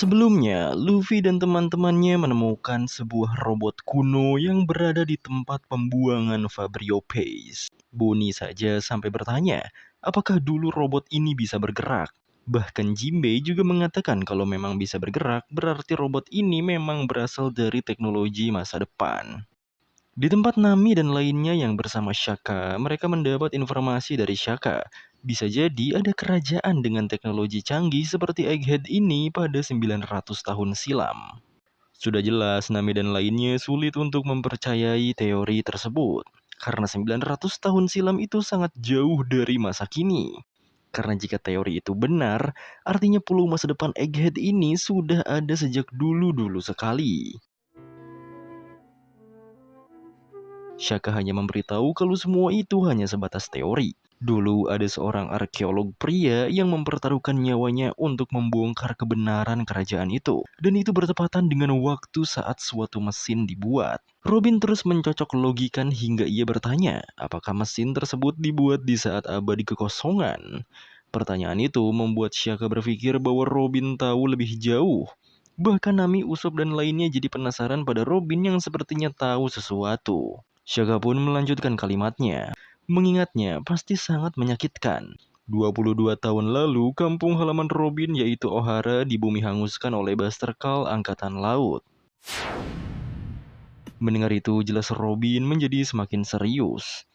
Sebelumnya, Luffy dan teman-temannya menemukan sebuah robot kuno yang berada di tempat pembuangan Fabrio Pace. Bonnie saja sampai bertanya, apakah dulu robot ini bisa bergerak? Bahkan Jinbei juga mengatakan kalau memang bisa bergerak, berarti robot ini memang berasal dari teknologi masa depan. Di tempat Nami dan lainnya yang bersama Shaka, mereka mendapat informasi dari Shaka. Bisa jadi ada kerajaan dengan teknologi canggih seperti Egghead ini pada 900 tahun silam. Sudah jelas Nami dan lainnya sulit untuk mempercayai teori tersebut. Karena 900 tahun silam itu sangat jauh dari masa kini. Karena jika teori itu benar, artinya pulau masa depan Egghead ini sudah ada sejak dulu-dulu sekali. Shaka hanya memberitahu kalau semua itu hanya sebatas teori. Dulu ada seorang arkeolog pria yang mempertaruhkan nyawanya untuk membongkar kebenaran kerajaan itu. Dan itu bertepatan dengan waktu saat suatu mesin dibuat. Robin terus mencocok logikan hingga ia bertanya, apakah mesin tersebut dibuat di saat abadi kekosongan? Pertanyaan itu membuat Shaka berpikir bahwa Robin tahu lebih jauh. Bahkan Nami, Usopp, dan lainnya jadi penasaran pada Robin yang sepertinya tahu sesuatu. Shaka pun melanjutkan kalimatnya. Mengingatnya pasti sangat menyakitkan. 22 tahun lalu, kampung halaman Robin yaitu Ohara di bumi hanguskan oleh Buster Call Angkatan Laut. Mendengar itu, jelas Robin menjadi semakin serius.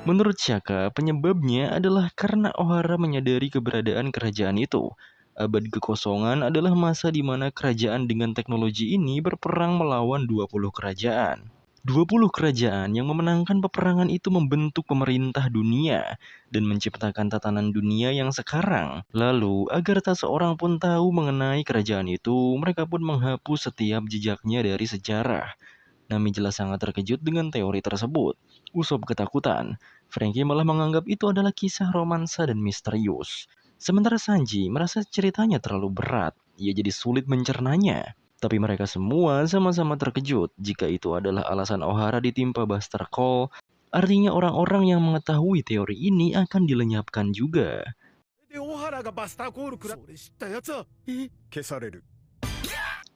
Menurut Shaka, penyebabnya adalah karena Ohara menyadari keberadaan kerajaan itu. Abad kekosongan adalah masa di mana kerajaan dengan teknologi ini berperang melawan 20 kerajaan. 20 kerajaan yang memenangkan peperangan itu membentuk pemerintah dunia dan menciptakan tatanan dunia yang sekarang. Lalu, agar tak seorang pun tahu mengenai kerajaan itu, mereka pun menghapus setiap jejaknya dari sejarah. Nami jelas sangat terkejut dengan teori tersebut. Usopp ketakutan. Frankie malah menganggap itu adalah kisah romansa dan misterius. Sementara Sanji merasa ceritanya terlalu berat. Ia jadi sulit mencernanya. Tapi mereka semua sama-sama terkejut jika itu adalah alasan Ohara ditimpa Buster Call. Artinya orang-orang yang mengetahui teori ini akan dilenyapkan juga.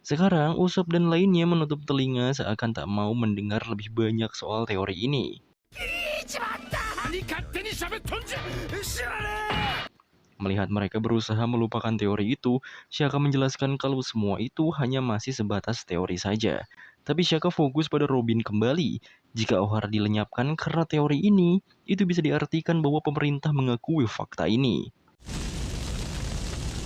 Sekarang Usopp dan lainnya menutup telinga seakan tak mau mendengar lebih banyak soal teori ini. Melihat mereka berusaha melupakan teori itu, Shaka menjelaskan kalau semua itu hanya masih sebatas teori saja. Tapi Shaka fokus pada Robin kembali. Jika Ohara dilenyapkan karena teori ini, itu bisa diartikan bahwa pemerintah mengakui fakta ini.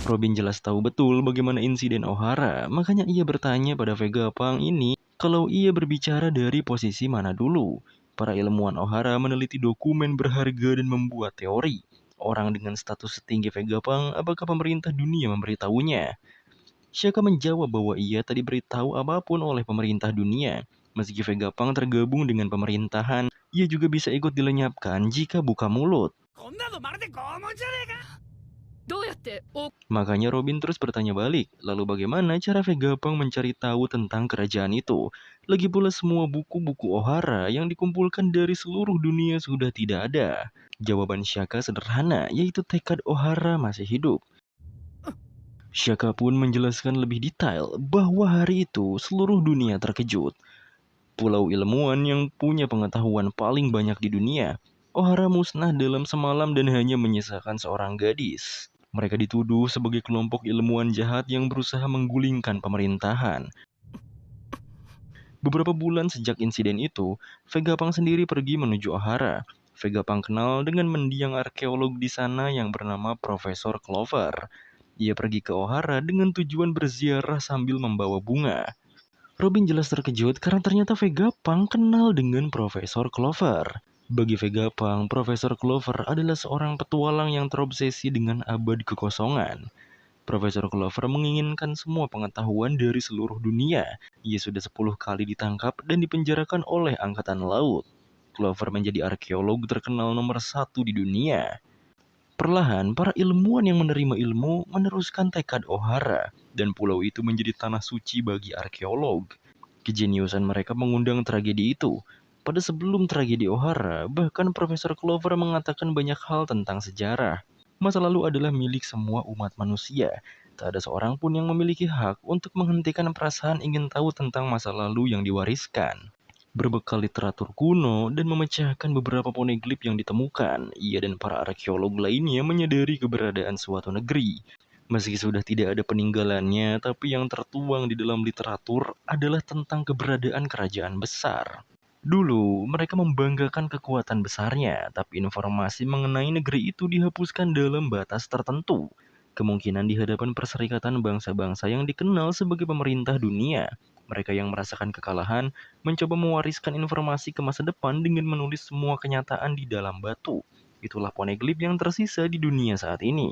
Robin jelas tahu betul bagaimana insiden Ohara, makanya ia bertanya pada Vegapunk ini kalau ia berbicara dari posisi mana dulu. Para ilmuwan Ohara meneliti dokumen berharga dan membuat teori. Orang dengan status setinggi Vegapunk, apakah pemerintah dunia memberitahunya? Shaka menjawab bahwa ia tak diberitahu apapun oleh pemerintah dunia. Meski Vegapunk tergabung dengan pemerintahan, ia juga bisa ikut dilenyapkan jika buka mulut. Makanya Robin terus bertanya balik, lalu bagaimana cara Vegapunk mencari tahu tentang kerajaan itu? Lagi pula semua buku-buku Ohara yang dikumpulkan dari seluruh dunia sudah tidak ada. Jawaban Shaka sederhana, yaitu tekad Ohara masih hidup. Shaka pun menjelaskan lebih detail bahwa hari itu seluruh dunia terkejut. Pulau ilmuwan yang punya pengetahuan paling banyak di dunia, Ohara musnah dalam semalam dan hanya menyisakan seorang gadis. Mereka dituduh sebagai kelompok ilmuwan jahat yang berusaha menggulingkan pemerintahan. Beberapa bulan sejak insiden itu, Vegapunk sendiri pergi menuju Ohara. Vegapunk kenal dengan mendiang arkeolog di sana yang bernama Profesor Clover. Ia pergi ke Ohara dengan tujuan berziarah sambil membawa bunga. Robin jelas terkejut karena ternyata Vegapunk kenal dengan Profesor Clover. Bagi Vegapunk, Profesor Clover adalah seorang petualang yang terobsesi dengan abad kekosongan. Profesor Clover menginginkan semua pengetahuan dari seluruh dunia. Ia sudah 10 kali ditangkap dan dipenjarakan oleh Angkatan Laut. Clover menjadi arkeolog terkenal nomor 1 di dunia. Perlahan, para ilmuwan yang menerima ilmu meneruskan tekad Ohara, dan pulau itu menjadi tanah suci bagi arkeolog. Kejeniusan mereka mengundang tragedi itu. Pada sebelum tragedi Ohara, bahkan Profesor Clover mengatakan banyak hal tentang sejarah. Masa lalu adalah milik semua umat manusia, Tak ada seorang pun yang memiliki hak untuk menghentikan perasaan ingin tahu tentang masa lalu yang diwariskan. Berbekal literatur kuno dan memecahkan beberapa poneglyph yang ditemukan, ia dan para arkeolog lainnya menyadari keberadaan suatu negeri. Meski sudah tidak ada peninggalannya, tapi yang tertuang di dalam literatur adalah tentang keberadaan kerajaan besar. Dulu, mereka membanggakan kekuatan besarnya, tapi informasi mengenai negeri itu dihapuskan dalam batas tertentu. Kemungkinan di hadapan Perserikatan Bangsa-Bangsa yang dikenal sebagai pemerintah dunia. Mereka yang merasakan kekalahan mencoba mewariskan informasi ke masa depan dengan menulis semua kenyataan di dalam batu. Itulah poneglyph yang tersisa di dunia saat ini.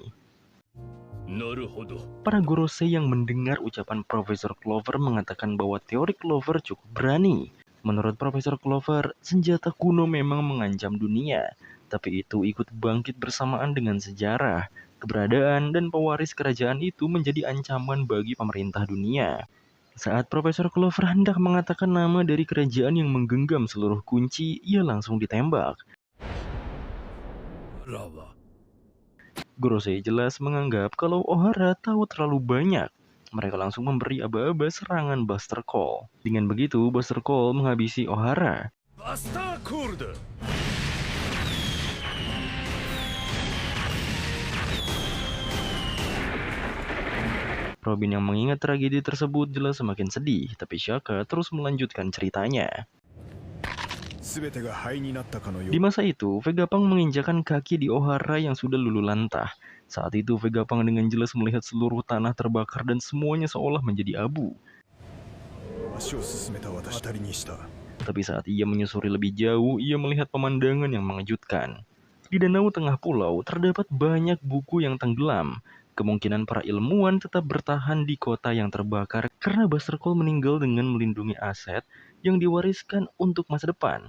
Para Gorosei yang mendengar ucapan Profesor Clover mengatakan bahwa teori Clover cukup berani. Menurut Profesor Clover, senjata kuno memang mengancam dunia, tapi itu ikut bangkit bersamaan dengan sejarah. Keberadaan dan pewaris kerajaan itu menjadi ancaman bagi pemerintah dunia. Saat Profesor Clover hendak mengatakan nama dari kerajaan yang menggenggam seluruh kunci, ia langsung ditembak. Gorosei jelas menganggap kalau Ohara tahu terlalu banyak. Mereka langsung memberi aba-aba serangan Buster Call. Dengan begitu, Buster Call menghabisi Ohara. Robin yang mengingat tragedi tersebut jelas semakin sedih, tapi Shaka terus melanjutkan ceritanya. Di masa itu, Vegapunk menginjakan kaki di Ohara yang sudah luluh lantah. Saat itu, Vegapunk dengan jelas melihat seluruh tanah terbakar dan semuanya seolah menjadi abu. Tapi saat ia menyusuri lebih jauh, ia melihat pemandangan yang mengejutkan. Di danau tengah pulau, terdapat banyak buku yang tenggelam. Kemungkinan para ilmuwan tetap bertahan di kota yang terbakar karena Buster Call meninggal dengan melindungi aset yang diwariskan untuk masa depan.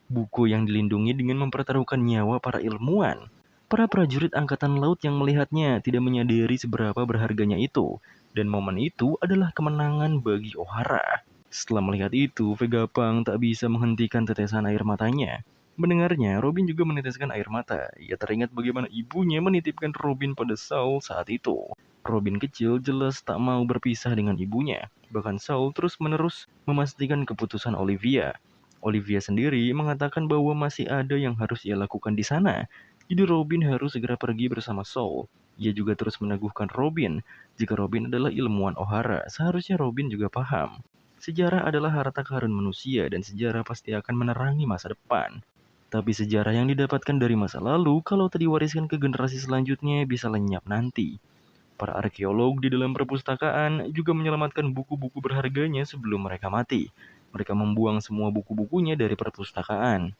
Buku yang dilindungi dengan mempertaruhkan nyawa para ilmuwan. Para prajurit angkatan laut yang melihatnya tidak menyadari seberapa berharganya itu. Dan momen itu adalah kemenangan bagi Ohara. Setelah melihat itu, Vegapunk tak bisa menghentikan tetesan air matanya. Mendengarnya, Robin juga meneteskan air mata. Ia teringat bagaimana ibunya menitipkan Robin pada Saul saat itu. Robin kecil jelas tak mau berpisah dengan ibunya. Bahkan Saul terus-menerus memastikan keputusan Olivia. Olivia sendiri mengatakan bahwa masih ada yang harus ia lakukan di sana. Jadi Robin harus segera pergi bersama Saul. Ia juga terus meneguhkan Robin. Jika Robin adalah ilmuwan Ohara, seharusnya Robin juga paham. Sejarah adalah harta karun manusia dan sejarah pasti akan menerangi masa depan. Tapi sejarah yang didapatkan dari masa lalu, kalau tak diwariskan ke generasi selanjutnya, bisa lenyap nanti. Para arkeolog di dalam perpustakaan juga menyelamatkan buku-buku berharganya sebelum mereka mati. Mereka membuang semua buku-bukunya dari perpustakaan.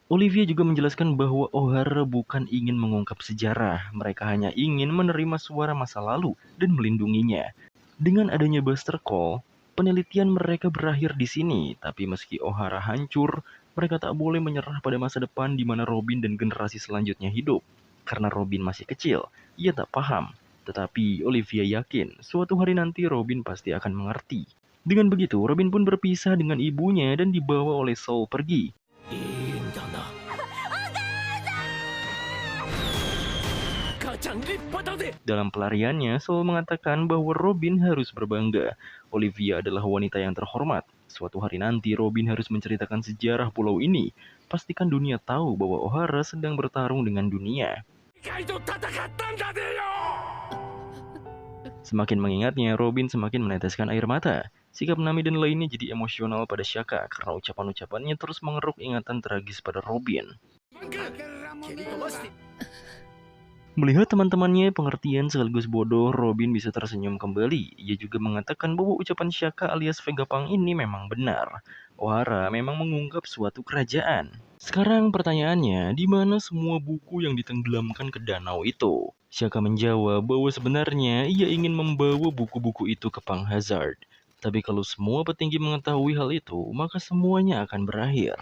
Olivia juga menjelaskan bahwa Ohara bukan ingin mengungkap sejarah, mereka hanya ingin menerima suara masa lalu dan melindunginya. Dengan adanya Buster Call, penelitian mereka berakhir di sini, tapi meski Ohara hancur, mereka tak boleh menyerah pada masa depan di mana Robin dan generasi selanjutnya hidup. Karena Robin masih kecil, ia tak paham. Tetapi Olivia yakin, suatu hari nanti Robin pasti akan mengerti. Dengan begitu, Robin pun berpisah dengan ibunya dan dibawa oleh Saul pergi. Dalam pelariannya, Saul mengatakan bahwa Robin harus berbangga. Olivia adalah wanita yang terhormat. Suatu hari nanti Robin harus menceritakan sejarah pulau ini. Pastikan dunia tahu bahwa Ohara sedang bertarung dengan dunia. Semakin mengingatnya, Robin semakin meneteskan air mata. Sikap Nami dan lainnya jadi emosional pada Shaka karena ucapan-ucapannya terus mengeruk ingatan tragis pada Robin. Melihat teman-temannya pengertian sekaligus bodoh, Robin bisa tersenyum kembali. Ia juga mengatakan bahwa ucapan Shaka alias Vegapunk ini memang benar. Ohara memang mengungkap suatu kerajaan. Sekarang pertanyaannya, di mana semua buku yang ditenggelamkan ke danau itu? Shaka menjawab bahwa sebenarnya ia ingin membawa buku-buku itu ke Pang Hazard. Tapi kalau semua petinggi mengetahui hal itu, maka semuanya akan berakhir.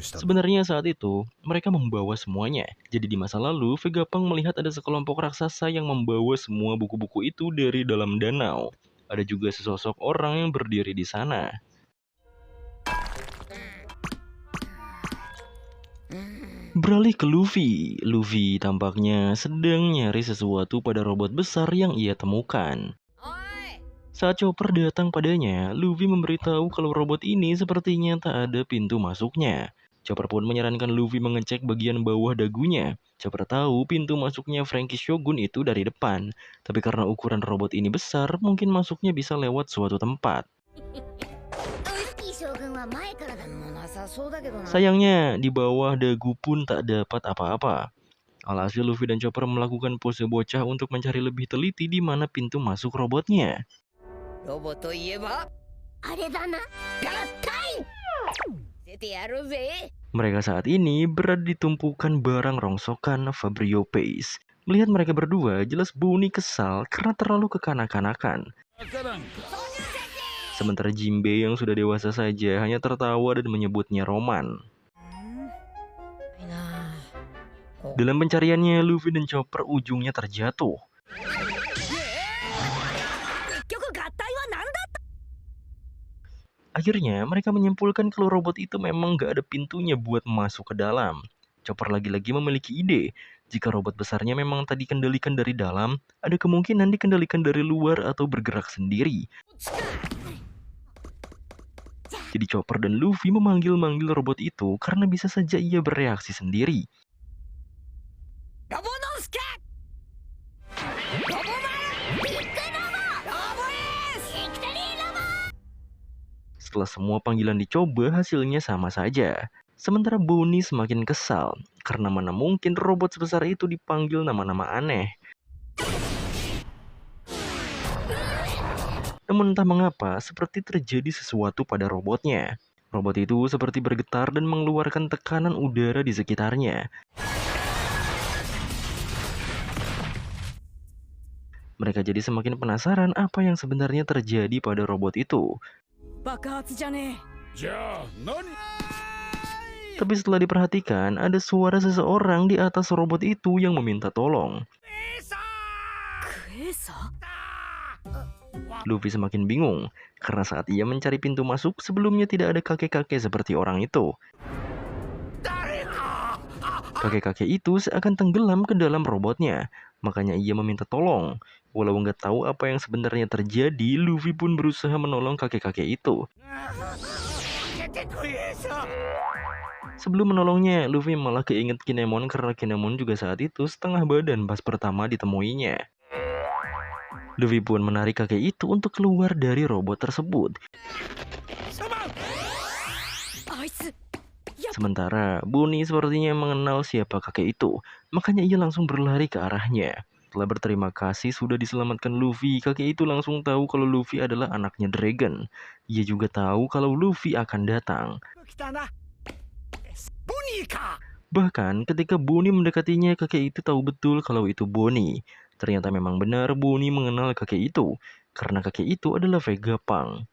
Sebenarnya saat itu, mereka membawa semuanya. Jadi di masa lalu, Vegapunk melihat ada sekelompok raksasa yang membawa semua buku-buku itu dari dalam danau. Ada juga sesosok orang yang berdiri di sana. Beralih ke Luffy. Luffy tampaknya sedang nyari sesuatu pada robot besar yang ia temukan. Saat Chopper datang padanya, Luffy memberitahu kalau robot ini sepertinya tak ada pintu masuknya. Chopper pun menyarankan Luffy mengecek bagian bawah dagunya. Chopper tahu pintu masuknya Franky Shogun itu dari depan, tapi karena ukuran robot ini besar, mungkin masuknya bisa lewat suatu tempat. Sayangnya, di bawah dagu pun tak dapat apa-apa. Alhasil Luffy dan Chopper melakukan pose bocah untuk mencari lebih teliti di mana pintu masuk robotnya. Mereka saat ini berada di tumpukan barang rongsokan Fabrio Pace. Melihat mereka berdua, jelas Bonnie kesal karena terlalu kekanak-kanakan. Sementara Jinbe yang sudah dewasa saja hanya tertawa dan menyebutnya roman. Dalam pencariannya, Luffy dan Chopper ujungnya terjatuh. Akhirnya, mereka menyimpulkan kalau robot itu memang gak ada pintunya buat masuk ke dalam. Chopper lagi-lagi memiliki ide. Jika robot besarnya memang tadi dikendalikan dari dalam, ada kemungkinan dikendalikan dari luar atau bergerak sendiri. Jadi Chopper dan Luffy memanggil-manggil robot itu karena bisa saja ia bereaksi sendiri. Setelah semua panggilan dicoba, hasilnya sama saja. Sementara Bonnie semakin kesal, karena mana mungkin robot sebesar itu dipanggil nama-nama aneh. Namun entah mengapa, seperti terjadi sesuatu pada robotnya. Robot itu seperti bergetar dan mengeluarkan tekanan udara di sekitarnya. Mereka jadi semakin penasaran apa yang sebenarnya terjadi pada robot itu. Tapi setelah diperhatikan, ada suara seseorang di atas robot itu yang meminta tolong. Luffy semakin bingung, karena saat ia mencari pintu masuk, sebelumnya tidak ada kakek-kakek seperti orang itu. Kakek-kakek itu seakan tenggelam ke dalam robotnya, makanya ia meminta tolong. Walau nggak tahu apa yang sebenarnya terjadi, Luffy pun berusaha menolong kakek-kakek itu. Sebelum menolongnya, Luffy malah keinget Kinemon karena Kinemon juga saat itu setengah badan pas pertama ditemuinya. Luffy pun menarik kakek itu untuk keluar dari robot tersebut. Sementara Bonnie sepertinya mengenal siapa kakek itu, makanya ia langsung berlari ke arahnya. Setelah berterima kasih sudah diselamatkan Luffy, kakek itu langsung tahu kalau Luffy adalah anaknya Dragon. Ia juga tahu kalau Luffy akan datang. Bahkan ketika Bonnie mendekatinya, kakek itu tahu betul kalau itu Bonnie. Ternyata memang benar Bonnie mengenal kakek itu, karena kakek itu adalah Vegapunk.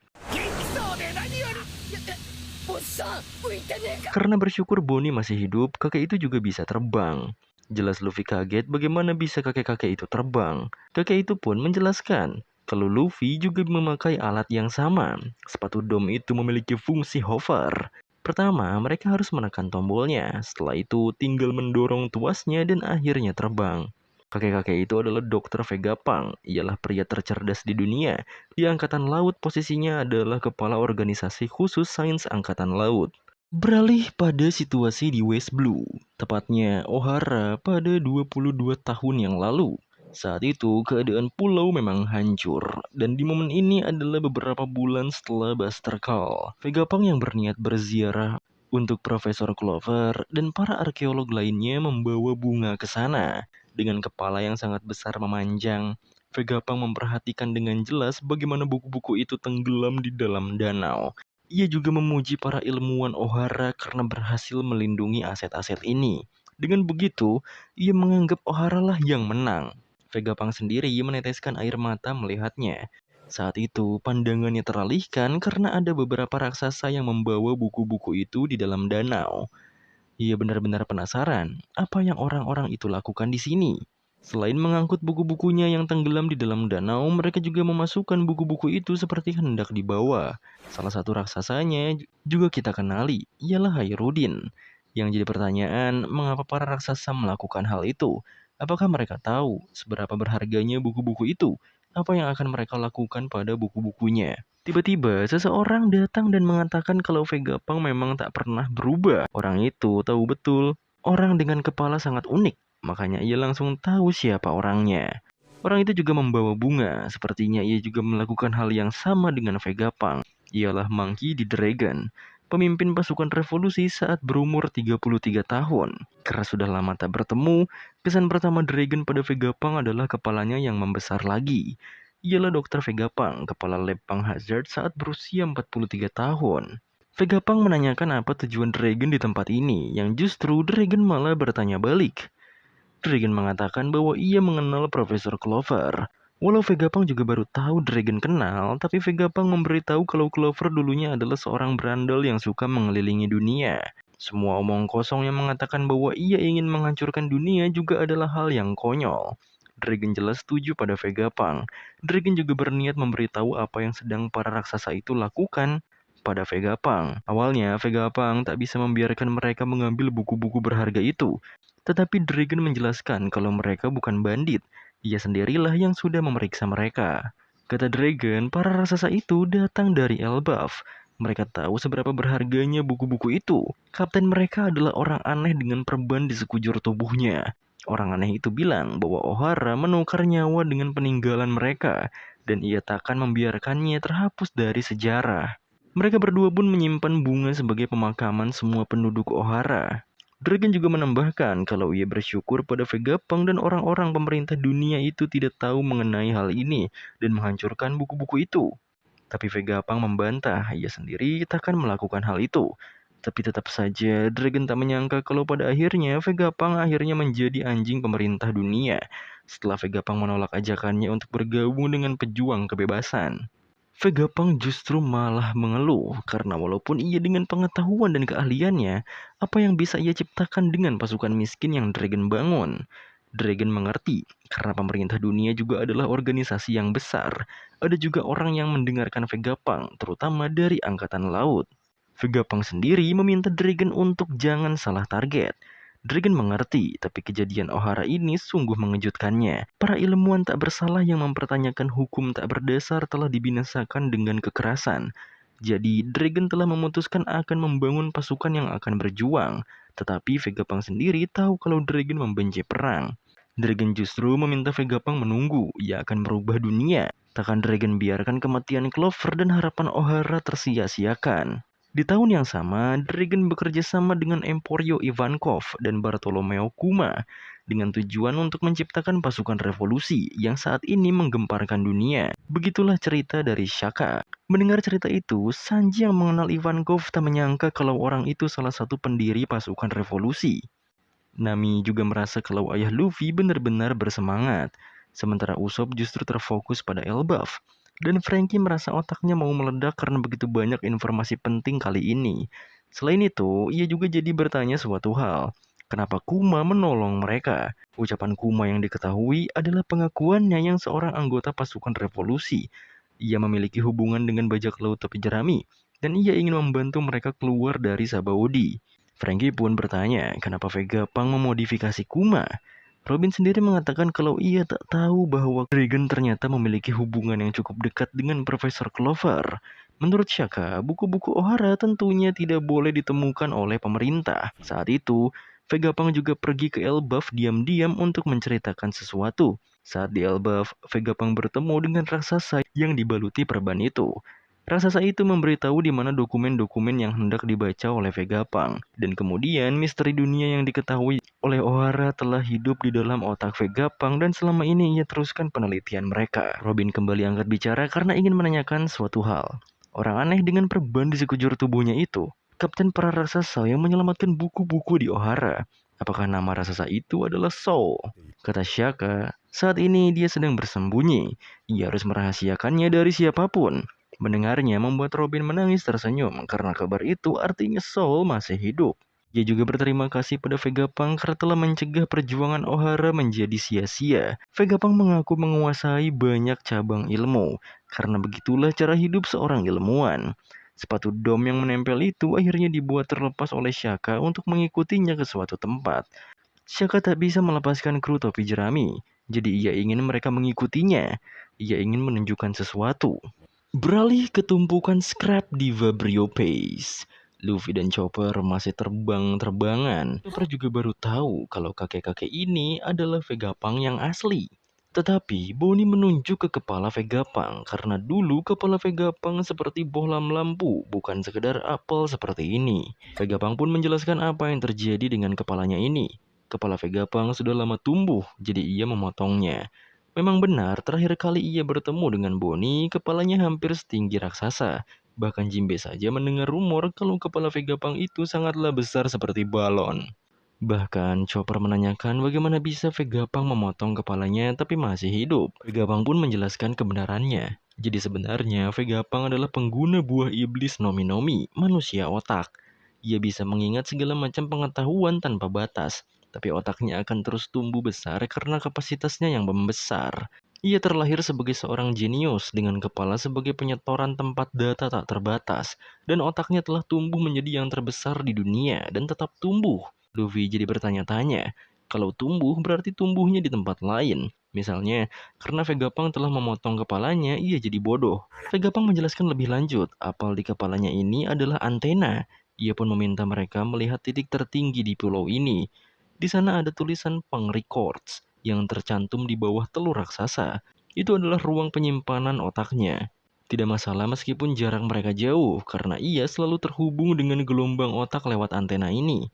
Karena bersyukur Bonnie masih hidup, kakek itu juga bisa terbang. Jelas Luffy kaget bagaimana bisa kakek-kakek itu terbang. Kakek itu pun menjelaskan kalau Luffy juga memakai alat yang sama. Sepatu dom itu memiliki fungsi hover. Pertama, mereka harus menekan tombolnya. Setelah itu tinggal mendorong tuasnya dan akhirnya terbang. Kakek-kakek itu adalah Dr. Vegapunk. Ialah pria tercerdas di dunia. Di Angkatan Laut posisinya adalah kepala organisasi khusus sains Angkatan Laut. Beralih pada situasi di West Blue, tepatnya Ohara pada 22 tahun yang lalu. Saat itu keadaan pulau memang hancur, dan di momen ini adalah beberapa bulan setelah Buster Call. Vegapunk yang berniat berziarah untuk Profesor Clover dan para arkeolog lainnya membawa bunga ke sana. Dengan kepala yang sangat besar memanjang, Vegapunk memperhatikan dengan jelas bagaimana buku-buku itu tenggelam di dalam danau. Ia juga memuji para ilmuwan Ohara karena berhasil melindungi aset-aset ini. Dengan begitu, ia menganggap Ohara lah yang menang. Vegapunk sendiri meneteskan air mata melihatnya. Saat itu, pandangannya teralihkan karena ada beberapa raksasa yang membawa buku-buku itu di dalam danau. Ia benar-benar penasaran apa yang orang-orang itu lakukan di sini. Selain mengangkut buku-bukunya yang tenggelam di dalam danau, mereka juga memasukkan buku-buku itu seperti hendak dibawa. Salah satu raksasanya juga kita kenali, ialah Hairudin. Yang jadi pertanyaan, mengapa para raksasa melakukan hal itu? Apakah mereka tahu seberapa berharganya buku-buku itu? Apa yang akan mereka lakukan pada buku-bukunya? Tiba-tiba, seseorang datang dan mengatakan kalau Vegapunk memang tak pernah berubah. Orang itu tahu betul, orang dengan kepala sangat unik. Makanya ia langsung tahu siapa orangnya. Orang itu juga membawa bunga, sepertinya ia juga melakukan hal yang sama dengan Vegapunk. Ialah Monkey D. Dragon, pemimpin pasukan revolusi saat berumur 33 tahun. Karena sudah lama tak bertemu, kesan pertama Dragon pada Vegapunk adalah kepalanya yang membesar lagi. Ialah Dr. Vegapunk, kepala lab Punk Hazard saat berusia 43 tahun. Vegapunk menanyakan apa tujuan Dragon di tempat ini, yang justru Dragon malah bertanya balik. Dragon mengatakan bahwa ia mengenal Profesor Clover. Walau Vegapunk juga baru tahu Dragon kenal, tapi Vegapunk memberitahu kalau Clover dulunya adalah seorang berandal yang suka mengelilingi dunia. Semua omong kosong yang mengatakan bahwa ia ingin menghancurkan dunia juga adalah hal yang konyol. Dragon jelas setuju pada Vegapunk. Dragon juga berniat memberitahu apa yang sedang para raksasa itu lakukan pada Vegapunk. Awalnya, Vegapunk tak bisa membiarkan mereka mengambil buku-buku berharga itu. Tetapi Dragon menjelaskan kalau mereka bukan bandit. Ia sendirilah yang sudah memeriksa mereka. Kata Dragon, para raksasa itu datang dari Elbaf. Mereka tahu seberapa berharganya buku-buku itu. Kapten mereka adalah orang aneh dengan perban di sekujur tubuhnya. Orang aneh itu bilang bahwa Ohara menukar nyawa dengan peninggalan mereka, dan ia takkan membiarkannya terhapus dari sejarah. Mereka berdua pun menyimpan bunga sebagai pemakaman semua penduduk Ohara. Dragon juga menambahkan kalau ia bersyukur pada Vegapunk dan orang-orang pemerintah dunia itu tidak tahu mengenai hal ini dan menghancurkan buku-buku itu. Tapi Vegapunk membantah ia sendiri takkan melakukan hal itu. Tapi tetap saja Dragon tak menyangka kalau pada akhirnya Vegapunk akhirnya menjadi anjing pemerintah dunia setelah Vegapunk menolak ajakannya untuk bergabung dengan pejuang kebebasan. Vegapunk justru malah mengeluh karena walaupun ia dengan pengetahuan dan keahliannya, apa yang bisa ia ciptakan dengan pasukan miskin yang Dragon bangun? Dragon mengerti karena pemerintah dunia juga adalah organisasi yang besar. Ada juga orang yang mendengarkan Vegapunk, terutama dari angkatan laut. Vegapunk sendiri meminta Dragon untuk jangan salah target. Dragon mengerti, tapi kejadian Ohara ini sungguh mengejutkannya. Para ilmuwan tak bersalah yang mempertanyakan hukum tak berdasar telah dibinasakan dengan kekerasan. Jadi, Dragon telah memutuskan akan membangun pasukan yang akan berjuang. Tetapi Vegapunk sendiri tahu kalau Dragon membenci perang. Dragon justru meminta Vegapunk menunggu, ia akan merubah dunia. Takkan Dragon biarkan kematian Clover dan harapan Ohara tersia-siakan. Di tahun yang sama, Dragon bekerja sama dengan Emporio Ivankov dan Bartolomeo Kuma dengan tujuan untuk menciptakan pasukan revolusi yang saat ini menggemparkan dunia. Begitulah cerita dari Shaka. Mendengar cerita itu, Sanji yang mengenal Ivankov tak menyangka kalau orang itu salah satu pendiri pasukan revolusi. Nami juga merasa kalau ayah Luffy benar-benar bersemangat, sementara Usopp justru terfokus pada Elbaf. Dan Franky merasa otaknya mau meledak karena begitu banyak informasi penting kali ini. Selain itu, ia juga jadi bertanya suatu hal. Kenapa Kuma menolong mereka? Ucapan Kuma yang diketahui adalah pengakuannya yang seorang anggota pasukan revolusi. Ia memiliki hubungan dengan bajak laut tepi jerami, dan ia ingin membantu mereka keluar dari Sabaody. Franky pun bertanya, kenapa Vegapunk memodifikasi Kuma? Robin sendiri mengatakan kalau ia tak tahu bahwa Dragon ternyata memiliki hubungan yang cukup dekat dengan Profesor Clover. Menurut Shaka, buku-buku Ohara tentunya tidak boleh ditemukan oleh pemerintah. Saat itu, Vegapunk juga pergi ke Elbaf diam-diam untuk menceritakan sesuatu. Saat di Elbaf, Vegapunk bertemu dengan raksasa yang dibaluti perban itu. Raksasa itu memberitahu di mana dokumen-dokumen yang hendak dibaca oleh Vegapunk. Dan kemudian misteri dunia yang diketahui oleh Ohara telah hidup di dalam otak Vegapunk dan selama ini ia teruskan penelitian mereka. Robin kembali angkat bicara karena ingin menanyakan suatu hal. Orang aneh dengan perban di sekujur tubuhnya itu, kapten para raksasa yang menyelamatkan buku-buku di Ohara. Apakah nama raksasa itu adalah Soul? Kata Shaka, saat ini dia sedang bersembunyi. Ia harus merahasiakannya dari siapapun. Mendengarnya membuat Robin menangis tersenyum karena kabar itu artinya Soul masih hidup. Ia juga berterima kasih pada Vegapunk karena telah mencegah perjuangan Ohara menjadi sia-sia. Vegapunk mengaku menguasai banyak cabang ilmu, karena begitulah cara hidup seorang ilmuwan. Sepatu dom yang menempel itu akhirnya dibuat terlepas oleh Shaka untuk mengikutinya ke suatu tempat. Shaka tak bisa melepaskan kru topi jerami, jadi ia ingin mereka mengikutinya. Ia ingin menunjukkan sesuatu. Beralih ke tumpukan scrap di Vabrio Pace. Luffy dan Chopper masih terbang-terbangan. Chopper juga baru tahu kalau kakek-kakek ini adalah Vegapunk yang asli. Tetapi Bonnie menunjuk ke kepala Vegapunk karena dulu kepala Vegapunk seperti bohlam lampu, bukan sekedar apel seperti ini. Vegapunk pun menjelaskan apa yang terjadi dengan kepalanya ini. Kepala Vegapunk sudah lama tumbuh, jadi ia memotongnya. Memang benar, terakhir kali ia bertemu dengan Bonnie, kepalanya hampir setinggi raksasa. Bahkan Jinbe saja mendengar rumor kalau kepala Vegapunk itu sangatlah besar seperti balon. Bahkan Chopper menanyakan bagaimana bisa Vegapunk memotong kepalanya tapi masih hidup. Vegapunk pun menjelaskan kebenarannya. Jadi sebenarnya Vegapunk adalah pengguna buah iblis Nomi-Nomi, manusia otak. Ia bisa mengingat segala macam pengetahuan tanpa batas, tapi otaknya akan terus tumbuh besar karena kapasitasnya yang membesar. Ia terlahir sebagai seorang jenius dengan kepala sebagai penyetoran tempat data tak terbatas, dan otaknya telah tumbuh menjadi yang terbesar di dunia dan tetap tumbuh. Luffy jadi bertanya-tanya, kalau tumbuh berarti tumbuhnya di tempat lain. Misalnya, karena Vegapunk telah memotong kepalanya, ia jadi bodoh. Vegapunk menjelaskan lebih lanjut, apel di kepalanya ini adalah antena. Ia pun meminta mereka melihat titik tertinggi di pulau ini. Di sana ada tulisan Punk Records yang tercantum di bawah telur raksasa. Itu adalah ruang penyimpanan otaknya. Tidak masalah meskipun jarak mereka jauh, karena ia selalu terhubung dengan gelombang otak lewat antena ini.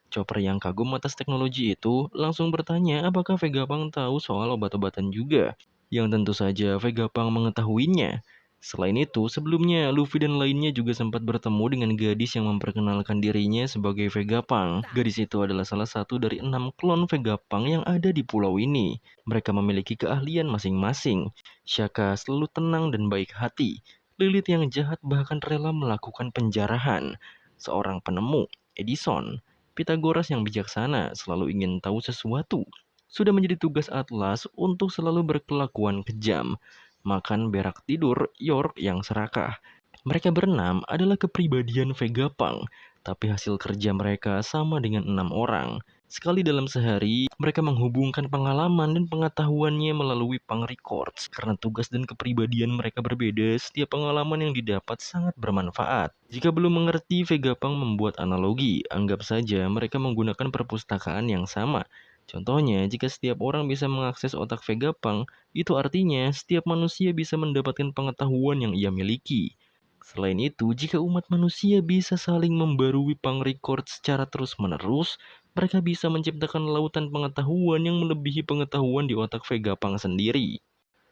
Chopper yang kagum atas teknologi itu langsung bertanya apakah Vegapunk tahu soal obat-obatan juga, yang tentu saja Vegapunk mengetahuinya. Selain itu, sebelumnya Luffy dan lainnya juga sempat bertemu dengan gadis yang memperkenalkan dirinya sebagai Vegapunk. Gadis itu adalah salah satu dari 6 klon Vegapunk yang ada di pulau ini. Mereka memiliki keahlian masing-masing. Shaka selalu tenang dan baik hati. Lilith yang jahat bahkan rela melakukan penjarahan. Seorang penemu, Edison, Pythagoras yang bijaksana selalu ingin tahu sesuatu. Sudah menjadi tugas Atlas untuk selalu berkelakuan kejam. Makan berak tidur York yang serakah. Mereka berenam adalah kepribadian Vegapunk, tapi hasil kerja mereka sama dengan 6 orang. Sekali dalam sehari, mereka menghubungkan pengalaman dan pengetahuannya melalui Punk Records. Karena tugas dan kepribadian mereka berbeda, setiap pengalaman yang didapat sangat bermanfaat. Jika belum mengerti, Vegapunk membuat analogi. Anggap saja mereka menggunakan perpustakaan yang sama. Contohnya, jika setiap orang bisa mengakses otak Vegapunk, itu artinya setiap manusia bisa mendapatkan pengetahuan yang ia miliki. Selain itu, jika umat manusia bisa saling membarui Punk Record secara terus-menerus, mereka bisa menciptakan lautan pengetahuan yang melebihi pengetahuan di otak Vegapunk sendiri.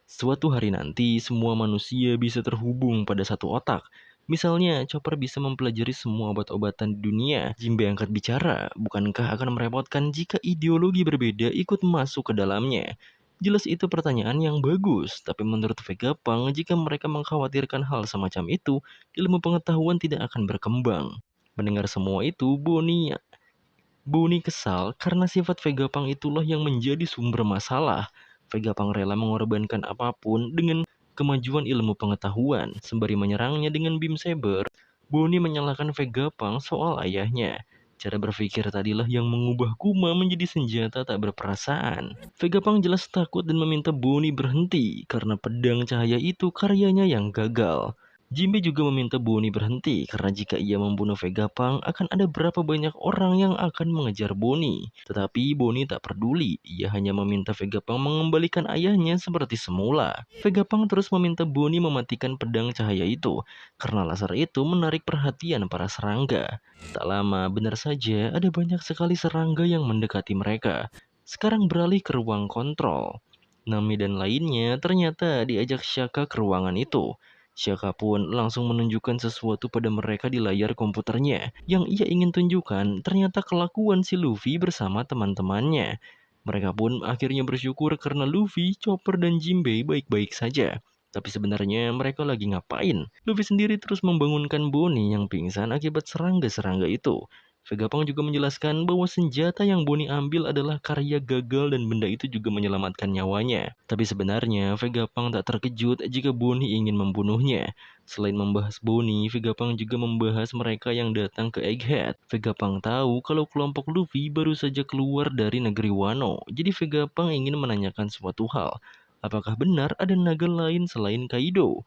Suatu hari nanti, semua manusia bisa terhubung pada satu otak. Misalnya, Chopper bisa mempelajari semua obat-obatan di dunia. Jinbe angkat bicara, bukankah akan merepotkan jika ideologi berbeda ikut masuk ke dalamnya? Jelas itu pertanyaan yang bagus, tapi menurut Vegapunk, jika mereka mengkhawatirkan hal semacam itu, ilmu pengetahuan tidak akan berkembang. Mendengar semua itu, Bonnie kesal karena sifat Vegapunk itulah yang menjadi sumber masalah. Vegapunk rela mengorbankan apapun dengan kemajuan ilmu pengetahuan. Sembari menyerangnya dengan beam saber, Bonnie menyalahkan Vegapunk soal ayahnya. Cara berpikir tadilah yang mengubah Kuma menjadi senjata tak berperasaan. Vegapunk jelas takut dan meminta Bonnie berhenti karena pedang cahaya itu karyanya yang gagal. Jinbe juga meminta Bonnie berhenti karena jika ia membunuh Vegapunk akan ada berapa banyak orang yang akan mengejar Bonnie. Tetapi Bonnie tak peduli, ia hanya meminta Vegapunk mengembalikan ayahnya seperti semula. Vegapunk terus meminta Bonnie mematikan pedang cahaya itu karena laser itu menarik perhatian para serangga. Tak lama, benar saja ada banyak sekali serangga yang mendekati mereka. Sekarang beralih ke ruang kontrol. Nami dan lainnya ternyata diajak Shaka ke ruangan itu. Shaka pun langsung menunjukkan sesuatu pada mereka di layar komputernya. Yang ia ingin tunjukkan ternyata kelakuan si Luffy bersama teman-temannya. Mereka pun akhirnya bersyukur karena Luffy, Chopper, dan Jinbe baik-baik saja. Tapi sebenarnya mereka lagi ngapain? Luffy sendiri terus membangunkan Bonnie yang pingsan akibat serangga-serangga itu. Vegapunk juga menjelaskan bahwa senjata yang Bonnie ambil adalah karya gagal dan benda itu juga menyelamatkan nyawanya. Tapi sebenarnya Vegapunk tak terkejut jika Bonnie ingin membunuhnya. Selain membahas Bonnie, Vegapunk juga membahas mereka yang datang ke Egghead. Vegapunk tahu kalau kelompok Luffy baru saja keluar dari negeri Wano, jadi Vegapunk ingin menanyakan suatu hal. Apakah benar ada naga lain selain Kaido?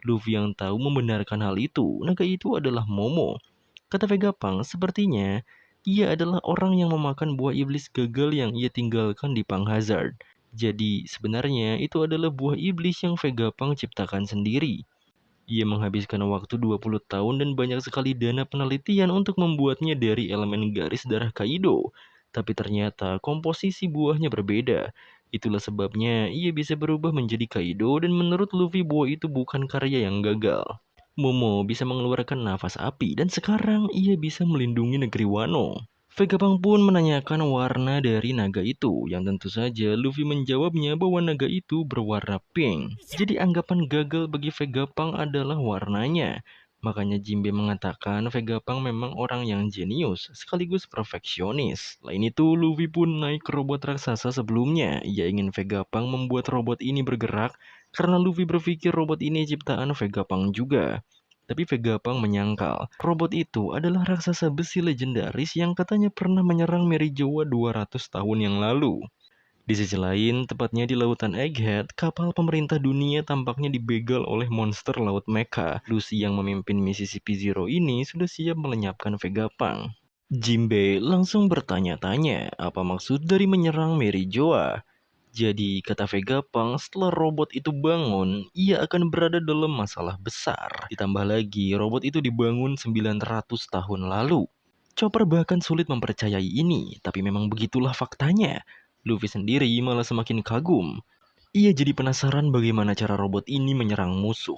Luffy yang tahu membenarkan hal itu, naga itu adalah Momo. Kata Vegapunk, sepertinya ia adalah orang yang memakan buah iblis gagal yang ia tinggalkan di Punk Hazard. Jadi sebenarnya itu adalah buah iblis yang Vegapunk ciptakan sendiri. Ia menghabiskan waktu 20 tahun dan banyak sekali dana penelitian untuk membuatnya dari elemen garis darah Kaido. Tapi ternyata komposisi buahnya berbeda. Itulah sebabnya ia bisa berubah menjadi Kaido dan menurut Luffy buah itu bukan karya yang gagal. Momo bisa mengeluarkan nafas api dan sekarang ia bisa melindungi negeri Wano. Vegapunk pun menanyakan warna dari naga itu, yang tentu saja Luffy menjawabnya bahwa naga itu berwarna pink. Jadi anggapan gagal bagi Vegapunk adalah warnanya. Makanya Jinbe mengatakan Vegapunk memang orang yang jenius, sekaligus perfeksionis. Selain itu, Luffy pun naik ke robot raksasa sebelumnya. Ia ingin Vegapunk membuat robot ini bergerak, karena Luffy berpikir robot ini ciptaan Vegapunk juga. Tapi Vegapunk menyangkal, robot itu adalah raksasa besi legendaris yang katanya pernah menyerang Merijoa 200 tahun yang lalu. Di sisi lain, tepatnya di lautan Egghead, kapal pemerintah dunia tampaknya dibegal oleh monster laut mecha. Lucy yang memimpin Mississippi Zero ini sudah siap melenyapkan Vegapunk. Jinbe langsung bertanya-tanya, apa maksud dari menyerang Merijoa? Jadi, kata Vegapunk, setelah robot itu bangun, ia akan berada dalam masalah besar. Ditambah lagi, robot itu dibangun 900 tahun lalu. Chopper bahkan sulit mempercayai ini, tapi memang begitulah faktanya. Luffy sendiri malah semakin kagum. Ia jadi penasaran bagaimana cara robot ini menyerang musuh.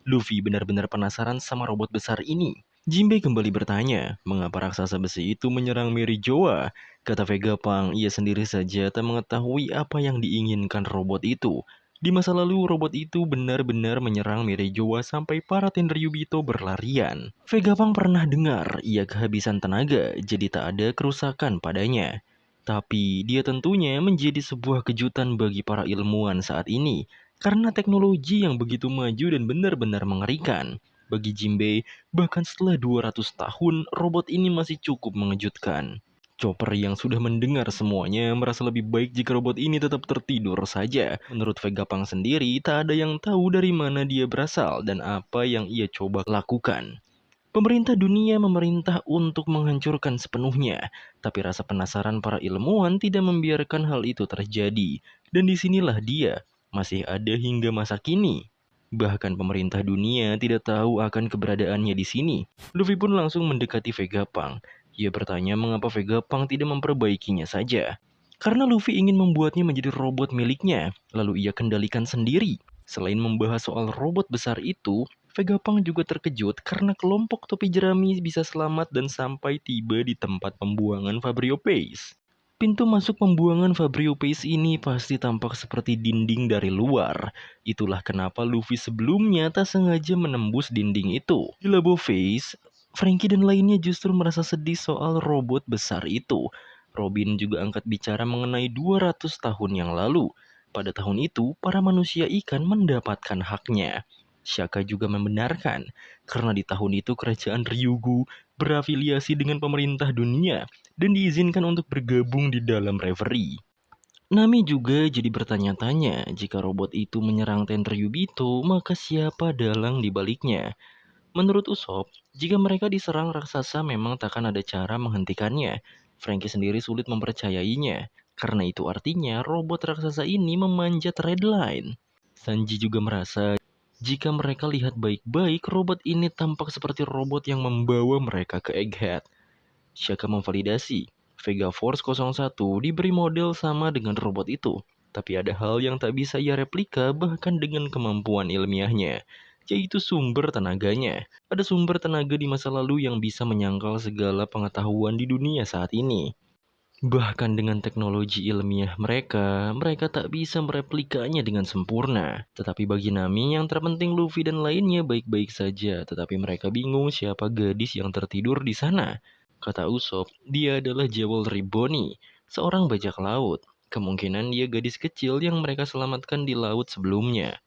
Luffy benar-benar penasaran sama robot besar ini. Jinbe kembali bertanya, mengapa raksasa besi itu menyerang Merijoa? Kata Vegapunk, ia sendiri saja tak mengetahui apa yang diinginkan robot itu. Di masa lalu, robot itu benar-benar menyerang Merijoa sampai para Tenryubito berlarian. Vegapunk pernah dengar ia kehabisan tenaga, jadi tak ada kerusakan padanya. Tapi dia tentunya menjadi sebuah kejutan bagi para ilmuwan saat ini, karena teknologi yang begitu maju dan benar-benar mengerikan. Bagi Jinbe, bahkan setelah 200 tahun, robot ini masih cukup mengejutkan. Chopper yang sudah mendengar semuanya merasa lebih baik jika robot ini tetap tertidur saja. Menurut Vegapunk sendiri, tak ada yang tahu dari mana dia berasal dan apa yang ia coba lakukan. Pemerintah dunia memerintah untuk menghancurkan sepenuhnya, tapi rasa penasaran para ilmuwan tidak membiarkan hal itu terjadi. Dan disinilah dia, masih ada hingga masa kini. Bahkan pemerintah dunia tidak tahu akan keberadaannya di sini. Luffy pun langsung mendekati Vegapunk. Ia bertanya mengapa Vegapunk tidak memperbaikinya saja. Karena Luffy ingin membuatnya menjadi robot miliknya, lalu ia kendalikan sendiri. Selain membahas soal robot besar itu, Vegapunk juga terkejut karena kelompok topi jerami bisa selamat dan sampai tiba di tempat pembuangan Fabrio Pace. Pintu masuk pembuangan Fabrio Pace ini pasti tampak seperti dinding dari luar. Itulah kenapa Luffy sebelumnya tak sengaja menembus dinding itu. Di Labo Face, Frankie dan lainnya justru merasa sedih soal robot besar itu. Robin juga angkat bicara mengenai 200 tahun yang lalu. Pada tahun itu, para manusia ikan mendapatkan haknya. Shaka juga membenarkan, karena di tahun itu kerajaan Ryugu berafiliasi dengan pemerintah dunia dan diizinkan untuk bergabung di dalam Reverie. Nami juga jadi bertanya-tanya, jika robot itu menyerang Tenryubito, maka siapa dalang di baliknya? Menurut Usopp, jika mereka diserang raksasa memang takkan ada cara menghentikannya. Frankie sendiri sulit mempercayainya, karena itu artinya robot raksasa ini memanjat Red Line. Sanji juga merasa jika mereka lihat baik-baik, robot ini tampak seperti robot yang membawa mereka ke Egghead. Shaka memvalidasi, Vega Force 01 diberi model sama dengan robot itu. Tapi ada hal yang tak bisa ia replika bahkan dengan kemampuan ilmiahnya, yaitu sumber tenaganya. Ada sumber tenaga di masa lalu yang bisa menyangkal segala pengetahuan di dunia saat ini. Bahkan dengan teknologi ilmiah mereka tak bisa mereplikanya dengan sempurna. Tetapi bagi Nami yang terpenting Luffy dan lainnya baik-baik saja, tetapi mereka bingung siapa gadis yang tertidur di sana. Kata Usopp, dia adalah Jewelry Bonnie, seorang bajak laut. Kemungkinan dia gadis kecil yang mereka selamatkan di laut sebelumnya.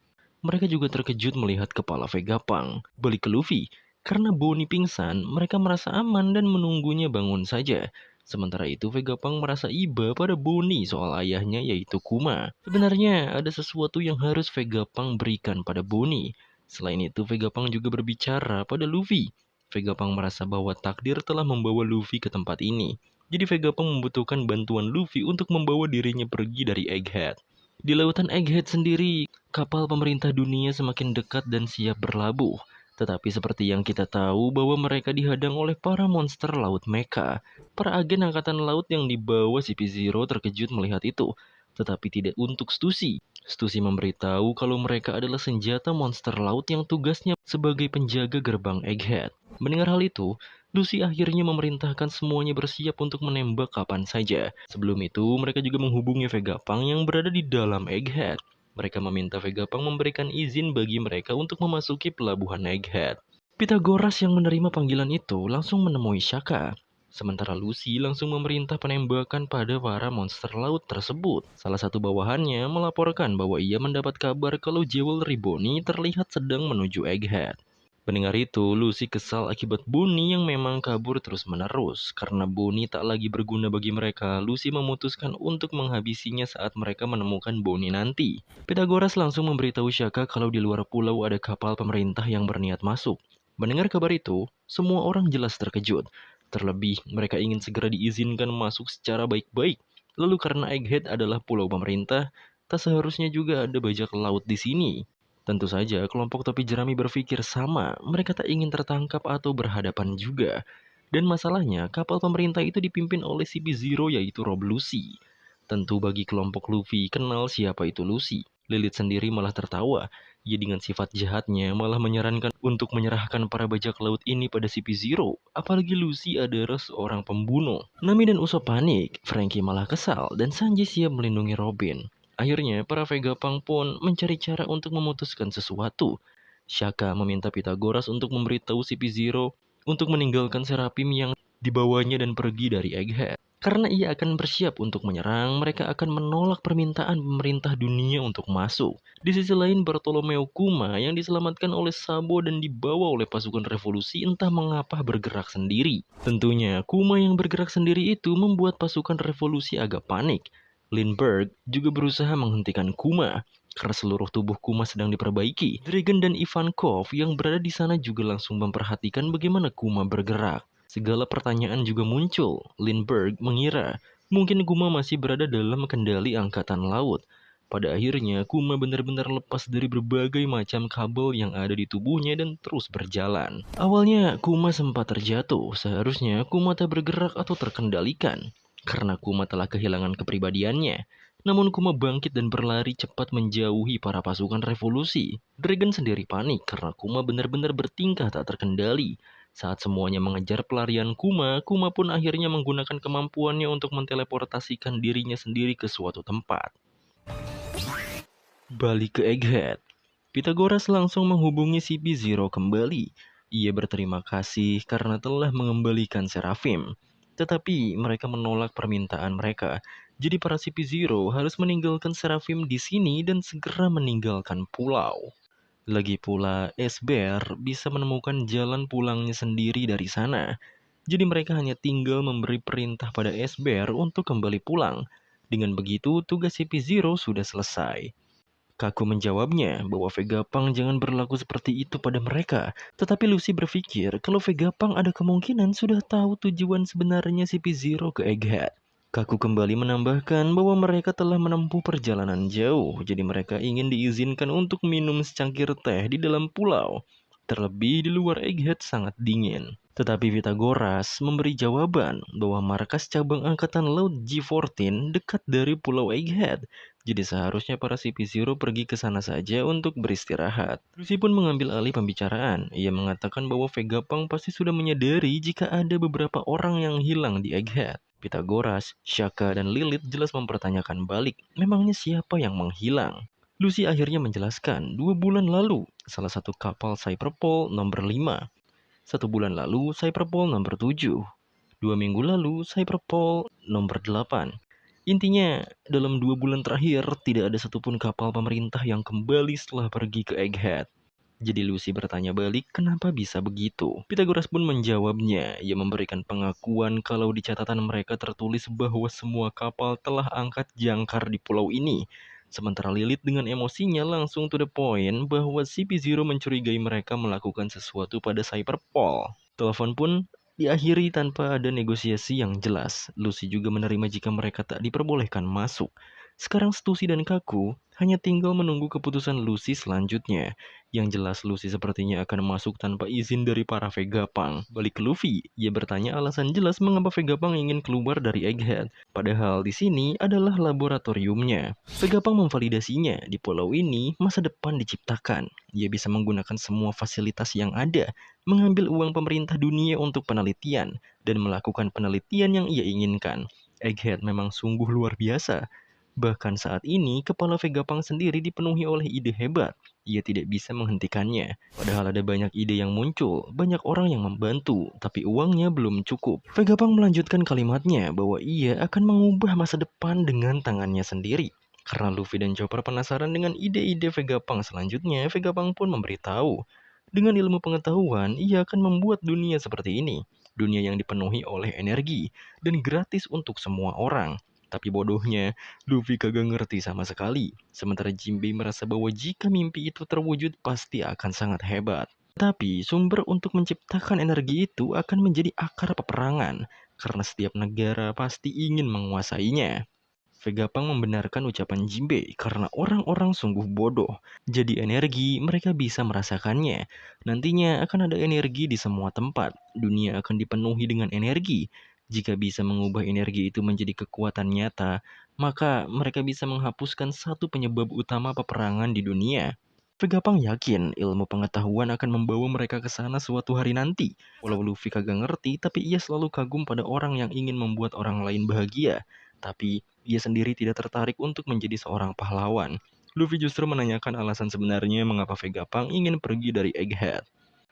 mereka juga terkejut melihat kepala Vegapunk balik ke Luffy. Karena Bonnie pingsan, mereka merasa aman dan menunggunya bangun saja. Sementara itu Vegapunk merasa iba pada Bonnie soal ayahnya yaitu Kuma. Sebenarnya ada sesuatu yang harus Vegapunk berikan pada Bonnie. Selain itu Vegapunk juga berbicara pada Luffy. Vegapunk merasa bahwa takdir telah membawa Luffy ke tempat ini. Jadi Vegapunk membutuhkan bantuan Luffy untuk membawa dirinya pergi dari Egghead. Di lautan Egghead sendiri, kapal pemerintah dunia semakin dekat dan siap berlabuh. Tetapi seperti yang kita tahu bahwa mereka dihadang oleh para monster laut mecha. Para agen angkatan laut yang dibawa CP0 terkejut melihat itu. Tetapi tidak untuk Stussy. Stussy memberitahu kalau mereka adalah senjata monster laut yang tugasnya sebagai penjaga gerbang Egghead. Mendengar hal itu, Lucy akhirnya memerintahkan semuanya bersiap untuk menembak kapan saja. Sebelum itu, mereka juga menghubungi Vegapunk yang berada di dalam Egghead. Mereka meminta Vegapunk memberikan izin bagi mereka untuk memasuki pelabuhan Egghead. Pythagoras yang menerima panggilan itu langsung menemui Shaka. Sementara Lucy langsung memerintah penembakan pada para monster laut tersebut. Salah satu bawahannya melaporkan bahwa ia mendapat kabar kalau Jewelry Bonnie terlihat sedang menuju Egghead. Mendengar itu, Lucy kesal akibat Bonnie yang memang kabur terus-menerus. Karena Bonnie tak lagi berguna bagi mereka, Lucy memutuskan untuk menghabisinya saat mereka menemukan Bonnie nanti. Pythagoras langsung memberitahu Shaka kalau di luar pulau ada kapal pemerintah yang berniat masuk. Mendengar kabar itu, semua orang jelas terkejut. Terlebih, mereka ingin segera diizinkan masuk secara baik-baik. Lalu karena Egghead adalah pulau pemerintah, tak seharusnya juga ada bajak laut di sini. Tentu saja, kelompok topi jerami berpikir sama, mereka tak ingin tertangkap atau berhadapan juga. Dan masalahnya, kapal pemerintah itu dipimpin oleh CP0 yaitu Rob Lucy. Tentu bagi kelompok Luffy, kenal siapa itu Lucy. Lilith sendiri malah tertawa. Ia dengan sifat jahatnya malah menyarankan untuk menyerahkan para bajak laut ini pada CP0. Apalagi Lucy adalah seorang pembunuh. Nami dan Usopp panik, Frankie malah kesal, dan Sanji siap melindungi Robin. Akhirnya, para Vegapunk pun mencari cara untuk memutuskan sesuatu. Shaka meminta Pythagoras untuk memberitahu CP0 untuk meninggalkan Seraphim yang dibawanya dan pergi dari Egghead. Karena ia akan bersiap untuk menyerang, mereka akan menolak permintaan pemerintah dunia untuk masuk. Di sisi lain, Bartolomeo Kuma yang diselamatkan oleh Sabo dan dibawa oleh pasukan revolusi entah mengapa bergerak sendiri. Tentunya, Kuma yang bergerak sendiri itu membuat pasukan revolusi agak panik. Lindbergh juga berusaha menghentikan Kuma, karena seluruh tubuh Kuma sedang diperbaiki. Dragon dan Ivankov yang berada di sana juga langsung memperhatikan bagaimana Kuma bergerak. Segala pertanyaan juga muncul. Lindbergh mengira mungkin Kuma masih berada dalam kendali angkatan laut. Pada akhirnya, Kuma benar-benar lepas dari berbagai macam kabel yang ada di tubuhnya dan terus berjalan. Awalnya, Kuma sempat terjatuh. Seharusnya Kuma tak bergerak atau terkendalikan karena Kuma telah kehilangan kepribadiannya. Namun Kuma bangkit dan berlari cepat menjauhi para pasukan revolusi. Dragon sendiri panik karena Kuma benar-benar bertingkah tak terkendali. Saat semuanya mengejar pelarian Kuma, Kuma pun akhirnya menggunakan kemampuannya untuk menteleportasikan dirinya sendiri ke suatu tempat. Balik ke Egghead, Pythagoras langsung menghubungi CP0 kembali. Ia berterima kasih karena telah mengembalikan Seraphim. Tetapi mereka menolak permintaan mereka. Jadi para CP0 harus meninggalkan Seraphim di sini dan segera meninggalkan pulau. Lagi pula, Esber bisa menemukan jalan pulangnya sendiri dari sana. Jadi mereka hanya tinggal memberi perintah pada Esber untuk kembali pulang. Dengan begitu, tugas CP0 sudah selesai. Kaku menjawabnya bahwa Vegapunk jangan berlaku seperti itu pada mereka. Tetapi Lucy berpikir kalau Vegapunk ada kemungkinan sudah tahu tujuan sebenarnya CP0 ke Egghead. Kaku kembali menambahkan bahwa mereka telah menempuh perjalanan jauh, jadi mereka ingin diizinkan untuk minum secangkir teh di dalam pulau. Terlebih di luar Egghead sangat dingin. Tetapi Pythagoras memberi jawaban bahwa markas cabang angkatan laut G14 dekat dari pulau Egghead. Jadi seharusnya para CP0 pergi ke sana saja untuk beristirahat. Lucy pun mengambil alih pembicaraan. Ia mengatakan bahwa Vegapunk pasti sudah menyadari jika ada beberapa orang yang hilang di Egghead. Pythagoras, Shaka, dan Lilith jelas mempertanyakan balik, memangnya siapa yang menghilang? Lucy akhirnya menjelaskan, 2 bulan lalu, salah satu kapal Cyberpol nomor 5. 1 bulan lalu, Cyberpol nomor 7. 2 minggu lalu, Cyberpol nomor 8. Intinya, dalam 2 bulan terakhir, tidak ada satupun kapal pemerintah yang kembali setelah pergi ke Egghead. Jadi Lucy bertanya balik, kenapa bisa begitu? Pythagoras pun menjawabnya. Ia memberikan pengakuan kalau di catatan mereka tertulis bahwa semua kapal telah angkat jangkar di pulau ini. Sementara Lilith dengan emosinya langsung to the point bahwa CP0 mencurigai mereka melakukan sesuatu pada Cyberpol. Telepon pun diakhiri tanpa ada negosiasi yang jelas. Lucy juga menerima jika mereka tak diperbolehkan masuk. Sekarang Stussy dan Kaku hanya tinggal menunggu keputusan Lucy selanjutnya. Yang jelas Lucy sepertinya akan masuk tanpa izin dari para Vegapunk. Balik ke Luffy, ia bertanya alasan jelas mengapa Vegapunk ingin keluar dari Egghead. Padahal di sini adalah laboratoriumnya. Vegapunk memvalidasinya, di pulau ini masa depan diciptakan. Ia bisa menggunakan semua fasilitas yang ada, mengambil uang pemerintah dunia untuk penelitian, dan melakukan penelitian yang ia inginkan. Egghead memang sungguh luar biasa. Bahkan saat ini, kepala Vegapunk sendiri dipenuhi oleh ide hebat. Ia tidak bisa menghentikannya. Padahal ada banyak ide yang muncul, banyak orang yang membantu, tapi uangnya belum cukup. Vegapunk melanjutkan kalimatnya bahwa ia akan mengubah masa depan dengan tangannya sendiri. Karena Luffy dan Chopper penasaran dengan ide-ide Vegapunk selanjutnya, Vegapunk pun memberitahu. Dengan ilmu pengetahuan, ia akan membuat dunia seperti ini. Dunia yang dipenuhi oleh energi, dan gratis untuk semua orang. Tapi bodohnya, Luffy kagak ngerti sama sekali. Sementara Jinbei merasa bahwa jika mimpi itu terwujud pasti akan sangat hebat. Tapi sumber untuk menciptakan energi itu akan menjadi akar peperangan. Karena setiap negara pasti ingin menguasainya. Vegapunk membenarkan ucapan Jinbei karena orang-orang sungguh bodoh. Jadi energi mereka bisa merasakannya. Nantinya akan ada energi di semua tempat. Dunia akan dipenuhi dengan energi. Jika bisa mengubah energi itu menjadi kekuatan nyata, maka mereka bisa menghapuskan satu penyebab utama peperangan di dunia. Vegapunk yakin ilmu pengetahuan akan membawa mereka ke sana suatu hari nanti. Walau Luffy kagak ngerti, tapi ia selalu kagum pada orang yang ingin membuat orang lain bahagia. Tapi ia sendiri tidak tertarik untuk menjadi seorang pahlawan. Luffy justru menanyakan alasan sebenarnya mengapa Vegapunk ingin pergi dari Egghead.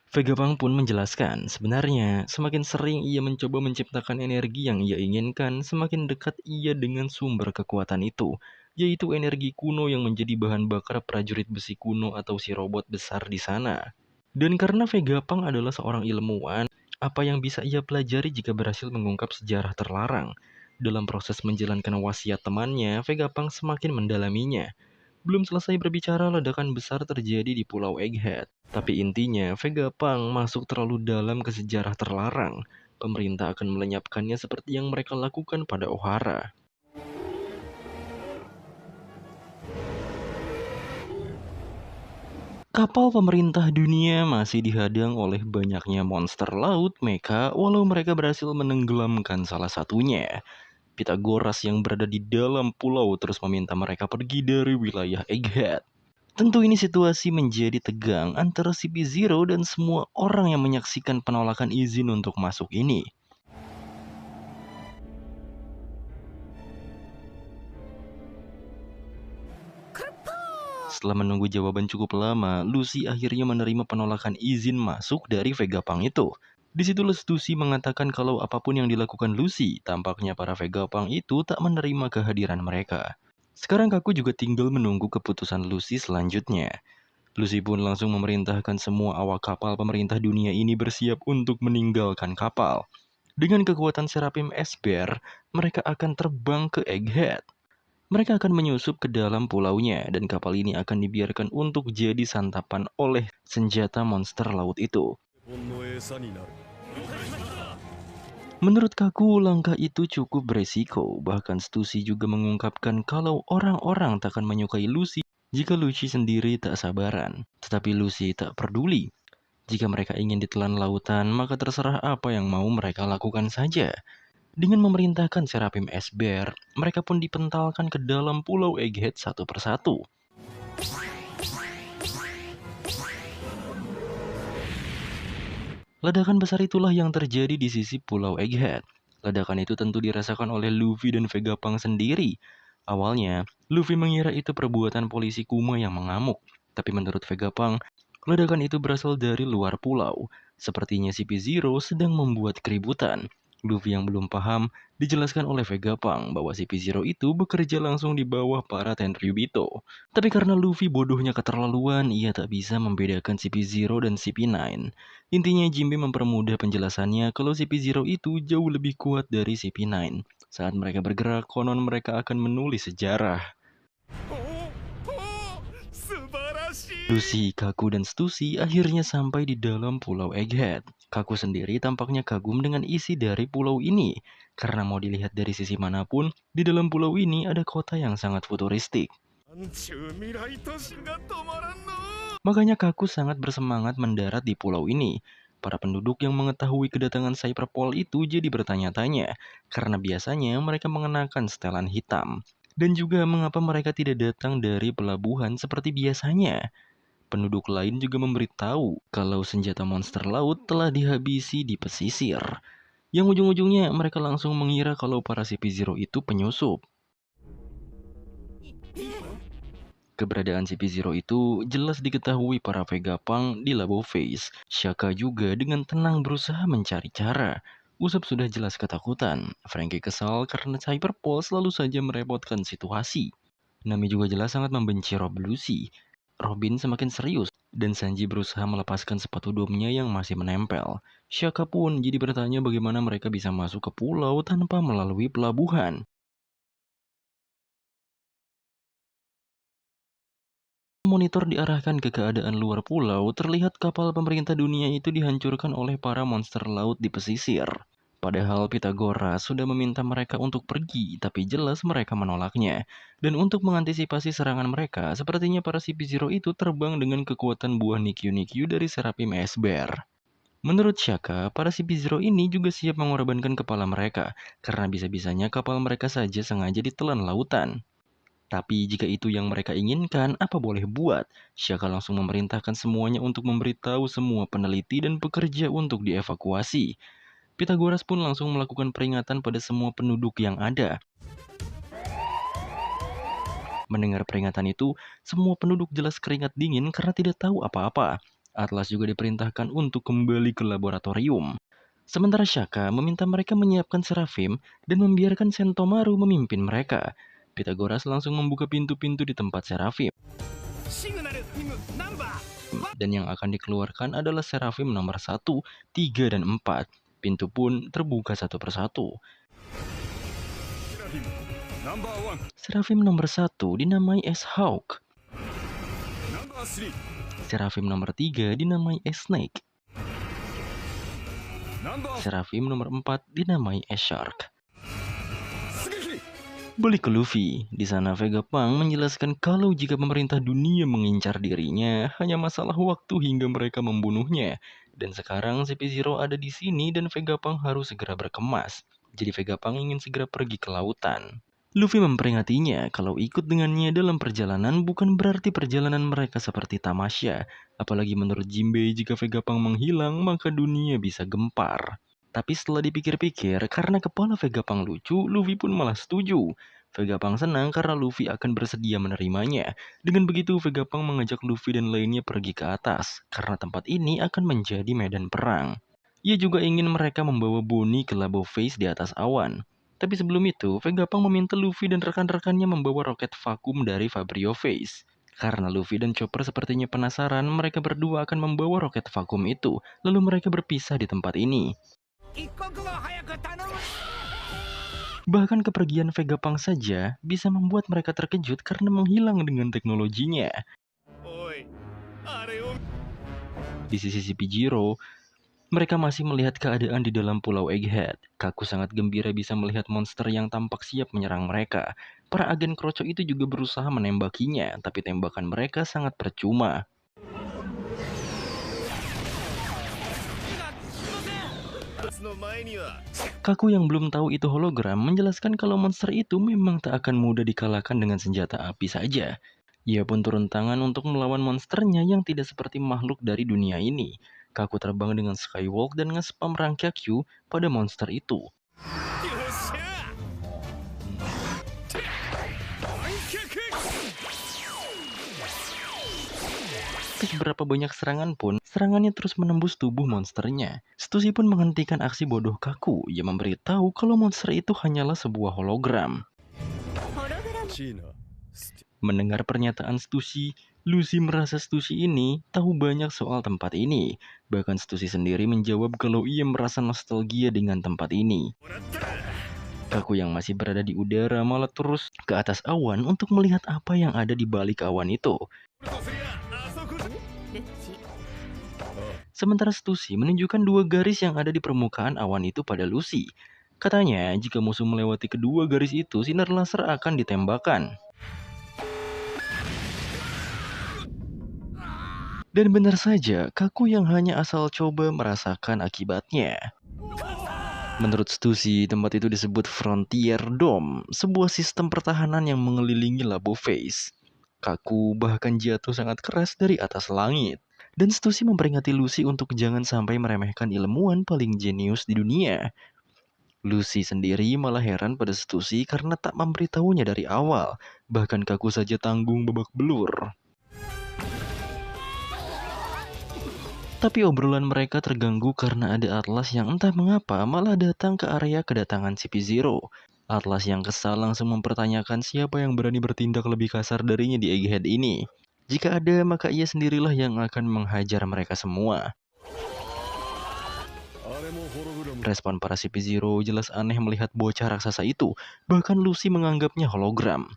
Vegapunk pun menjelaskan, sebenarnya semakin sering ia mencoba menciptakan energi yang ia inginkan, semakin dekat ia dengan sumber kekuatan itu, yaitu energi kuno yang menjadi bahan bakar prajurit besi kuno atau si robot besar di sana. Dan karena Vegapunk adalah seorang ilmuwan, apa yang bisa ia pelajari jika berhasil mengungkap sejarah terlarang? Dalam proses menjalankan wasiat temannya, Vegapunk semakin mendalaminya. Belum selesai berbicara, ledakan besar terjadi di Pulau Egghead. Tapi intinya, Vegapunk masuk terlalu dalam ke sejarah terlarang. Pemerintah akan melenyapkannya seperti yang mereka lakukan pada Ohara. Kapal pemerintah dunia masih dihadang oleh banyaknya monster laut mecha walau mereka berhasil menenggelamkan salah satunya. Pythagoras yang berada di dalam pulau terus meminta mereka pergi dari wilayah Egghead. Tentu ini situasi menjadi tegang antara CP0 dan semua orang yang menyaksikan penolakan izin untuk masuk ini. Setelah menunggu jawaban cukup lama, Lucy akhirnya menerima penolakan izin masuk dari Vegapunk itu. Disitulah Lucy mengatakan kalau apapun yang dilakukan Lucy, tampaknya para Vegapunk itu tak menerima kehadiran mereka. Sekarang Kaku juga tinggal menunggu keputusan Lucy selanjutnya. Lucy pun langsung memerintahkan semua awak kapal pemerintah dunia ini bersiap untuk meninggalkan kapal. Dengan kekuatan Serapim Esper, mereka akan terbang ke Egghead. Mereka akan menyusup ke dalam pulaunya dan kapal ini akan dibiarkan untuk jadi santapan oleh senjata monster laut itu. Menurut Kaku, langkah itu cukup beresiko. Bahkan Stussy juga mengungkapkan kalau orang-orang tak akan menyukai Lucy jika Lucy sendiri tak sabaran. Tetapi Lucy tak peduli. Jika mereka ingin ditelan lautan, maka terserah apa yang mau mereka lakukan saja. Dengan memerintahkan Serapim Esber, mereka pun dipentalkan ke dalam pulau Egghead satu persatu. Ledakan besar itulah yang terjadi di sisi pulau Egghead. Ledakan itu tentu dirasakan oleh Luffy dan Vegapunk sendiri. Awalnya, Luffy mengira itu perbuatan polisi Kuma yang mengamuk. Tapi menurut Vegapunk, ledakan itu berasal dari luar pulau. Sepertinya CP0 sedang membuat keributan. Luffy yang belum paham dijelaskan oleh Vegapunk bahwa CP0 itu bekerja langsung di bawah para Tenryubito. Tapi karena Luffy bodohnya keterlaluan, ia tak bisa membedakan CP0 dan CP9. Intinya Jinbe mempermudah penjelasannya kalau CP0 itu jauh lebih kuat dari CP9. Saat mereka bergerak, konon mereka akan menulis sejarah. Lucy, Kaku, dan Stussy akhirnya sampai di dalam Pulau Egghead. Kaku sendiri tampaknya kagum dengan isi dari pulau ini. Karena mau dilihat dari sisi manapun, di dalam pulau ini ada kota yang sangat futuristik. Makanya Kaku sangat bersemangat mendarat di pulau ini. Para penduduk yang mengetahui kedatangan Cyberpol itu jadi bertanya-tanya, karena biasanya mereka mengenakan setelan hitam. Dan juga mengapa mereka tidak datang dari pelabuhan seperti biasanya. Penduduk lain juga memberitahu kalau senjata monster laut telah dihabisi di pesisir. Yang ujung-ujungnya mereka langsung mengira kalau para CP0 itu penyusup. Keberadaan CP0 itu jelas diketahui para Vegapunk di Labo Face. Shaka juga dengan tenang berusaha mencari cara. Usopp sudah jelas ketakutan. Franky kesal karena Cyberpol selalu saja merepotkan situasi. Nami juga jelas sangat membenci Rob Lucy. Robin semakin serius, dan Sanji berusaha melepaskan sepatu domnya yang masih menempel. Shaka pun jadi bertanya bagaimana mereka bisa masuk ke pulau tanpa melalui pelabuhan. Monitor diarahkan ke keadaan luar pulau, terlihat kapal pemerintah dunia itu dihancurkan oleh para monster laut di pesisir. Padahal Pythagoras sudah meminta mereka untuk pergi, tapi jelas mereka menolaknya. Dan untuk mengantisipasi serangan mereka, sepertinya para CP0 itu terbang dengan kekuatan buah Nikyu-Nikyu dari Seraphim Ice Bear. Menurut Shaka, para CP0 ini juga siap mengorbankan kepala mereka, karena bisa-bisanya kapal mereka saja sengaja ditelan lautan. Tapi jika itu yang mereka inginkan, apa boleh buat? Shaka langsung memerintahkan semuanya untuk memberitahu semua peneliti dan pekerja untuk dievakuasi. Pythagoras pun langsung melakukan peringatan pada semua penduduk yang ada. Mendengar peringatan itu, semua penduduk jelas keringat dingin karena tidak tahu apa-apa. Atlas juga diperintahkan untuk kembali ke laboratorium. Sementara Shaka meminta mereka menyiapkan Seraphim dan membiarkan Sentomaru memimpin mereka. Pythagoras langsung membuka pintu-pintu di tempat Seraphim. Dan yang akan dikeluarkan adalah Seraphim nomor 1, 3, dan 4. Pintu pun terbuka satu persatu. Seraphim nomor 1 dinamai S-Hawk. Seraphim nomor 3 dinamai S-Snake. Seraphim nomor 4 dinamai S-Shark. Balik ke Luffy, di sana Vegapunk menjelaskan kalau jika pemerintah dunia mengincar dirinya, hanya masalah waktu hingga mereka membunuhnya. Dan sekarang CP0 ada di sini dan Vegapunk harus segera berkemas. Jadi Vegapunk ingin segera pergi ke lautan. Luffy memperingatinya kalau ikut dengannya dalam perjalanan bukan berarti perjalanan mereka seperti tamasya. Apalagi menurut Jinbe jika Vegapunk menghilang maka dunia bisa gempar. Tapi setelah dipikir-pikir, karena kepala Vegapunk lucu, Luffy pun malah setuju. Vegapunk senang karena Luffy akan bersedia menerimanya. Dengan begitu, Vegapunk mengajak Luffy dan lainnya pergi ke atas, karena tempat ini akan menjadi medan perang. Ia juga ingin mereka membawa Bonnie ke Labo Face di atas awan. Tapi sebelum itu, Vegapunk meminta Luffy dan rekan-rekannya membawa roket vakum dari Fabrio Face. Karena Luffy dan Chopper sepertinya penasaran, mereka berdua akan membawa roket vakum itu, lalu mereka berpisah di tempat ini. Bahkan kepergian Vegapunk saja bisa membuat mereka terkejut karena menghilang dengan teknologinya. Di sisi CP0, mereka masih melihat keadaan di dalam Pulau Egghead. Kaku sangat gembira bisa melihat monster yang tampak siap menyerang mereka. Para agen kroco itu juga berusaha menembakinya, tapi tembakan mereka sangat percuma. Kaku yang belum tahu itu hologram menjelaskan kalau monster itu memang tak akan mudah dikalahkan dengan senjata api saja. Ia pun turun tangan untuk melawan monsternya yang tidak seperti makhluk dari dunia ini. Kaku terbang dengan skywalk dan nge-spam Rankyakyu pada monster itu. Seberapa banyak serangan pun, Serangannya terus menembus tubuh monsternya. Stussy pun menghentikan aksi bodoh Kaku. Ia memberitahu kalau monster itu hanyalah sebuah hologram. Mendengar pernyataan Stussy, Lucy merasa Stussy ini tahu banyak soal tempat ini. Bahkan Stussy sendiri menjawab kalau ia merasa nostalgia dengan tempat ini. Kaku yang masih berada di udara malah terus ke atas awan untuk melihat apa yang ada di balik awan itu. Sementara Stussy menunjukkan 2 garis yang ada di permukaan awan itu pada Lucy. Katanya, jika musuh melewati kedua garis itu, sinar laser akan ditembakkan. Dan benar saja, Kaku yang hanya asal coba merasakan akibatnya. Menurut Stussy, tempat itu disebut Frontier Dome, sebuah sistem pertahanan yang mengelilingi Labo Face. Kaku bahkan jatuh sangat keras dari atas langit. Dan Stussy memperingati Lucy untuk jangan sampai meremehkan ilmuwan paling jenius di dunia. Lucy sendiri malah heran pada Stussy karena tak memberitahunya dari awal. Bahkan Kaku saja tanggung babak belur. Tapi obrolan mereka terganggu karena ada Atlas yang entah mengapa malah datang ke area kedatangan CP0. Atlas yang kesal langsung mempertanyakan siapa yang berani bertindak lebih kasar darinya di Egghead ini. Jika ada, maka ia sendirilah yang akan menghajar mereka semua. Respon para CP0 jelas aneh melihat bocah raksasa itu. Bahkan Lucy menganggapnya hologram.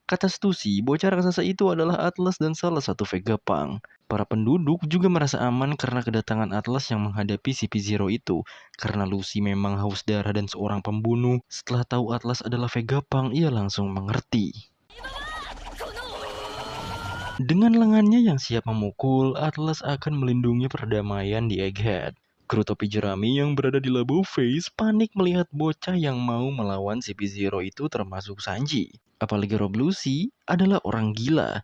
Kata Stussy, bocah raksasa itu adalah Atlas dan salah satu Vegapunk. Para penduduk juga merasa aman karena kedatangan Atlas yang menghadapi CP0 itu. Karena Lucy memang haus darah dan seorang pembunuh. Setelah tahu Atlas adalah Vegapunk, ia langsung mengerti. Dengan lengannya yang siap memukul, Atlas akan melindungi perdamaian di Egghead. Kru topi jerami yang berada di Labo Face panik melihat bocah yang mau melawan CP0 itu termasuk Sanji. Apalagi Rob Lucy adalah orang gila.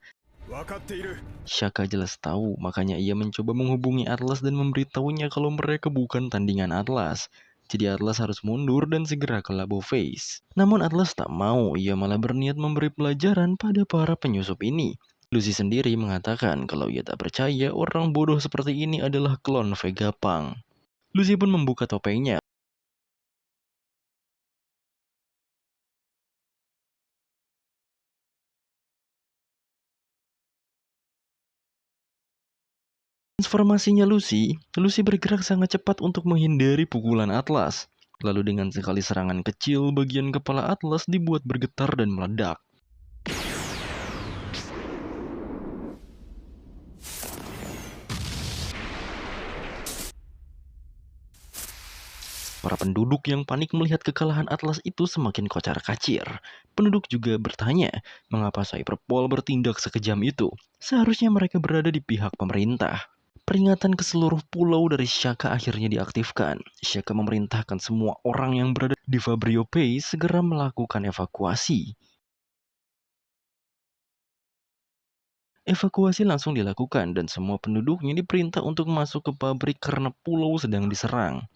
Shaka jelas tahu, makanya ia mencoba menghubungi Atlas dan memberitahunya kalau mereka bukan tandingan Atlas. Jadi Atlas harus mundur dan segera ke Labo Face. Namun Atlas tak mau, ia malah berniat memberi pelajaran pada para penyusup ini. Lucy sendiri mengatakan kalau ia tak percaya orang bodoh seperti ini adalah klon Vegapunk. Lucy pun membuka topengnya. Transformasinya Lucy bergerak sangat cepat untuk menghindari pukulan Atlas. Lalu dengan sekali serangan kecil, bagian kepala Atlas dibuat bergetar dan meledak. Para penduduk yang panik melihat kekalahan Atlas itu semakin kocar-kacir. Penduduk juga bertanya, mengapa Cyberpol bertindak sekejam itu? Seharusnya mereka berada di pihak pemerintah. Peringatan ke seluruh pulau dari Shaka akhirnya diaktifkan. Shaka memerintahkan semua orang yang berada di Fabrio Bay segera melakukan evakuasi. Evakuasi langsung dilakukan dan semua penduduknya diperintah untuk masuk ke pabrik karena pulau sedang diserang.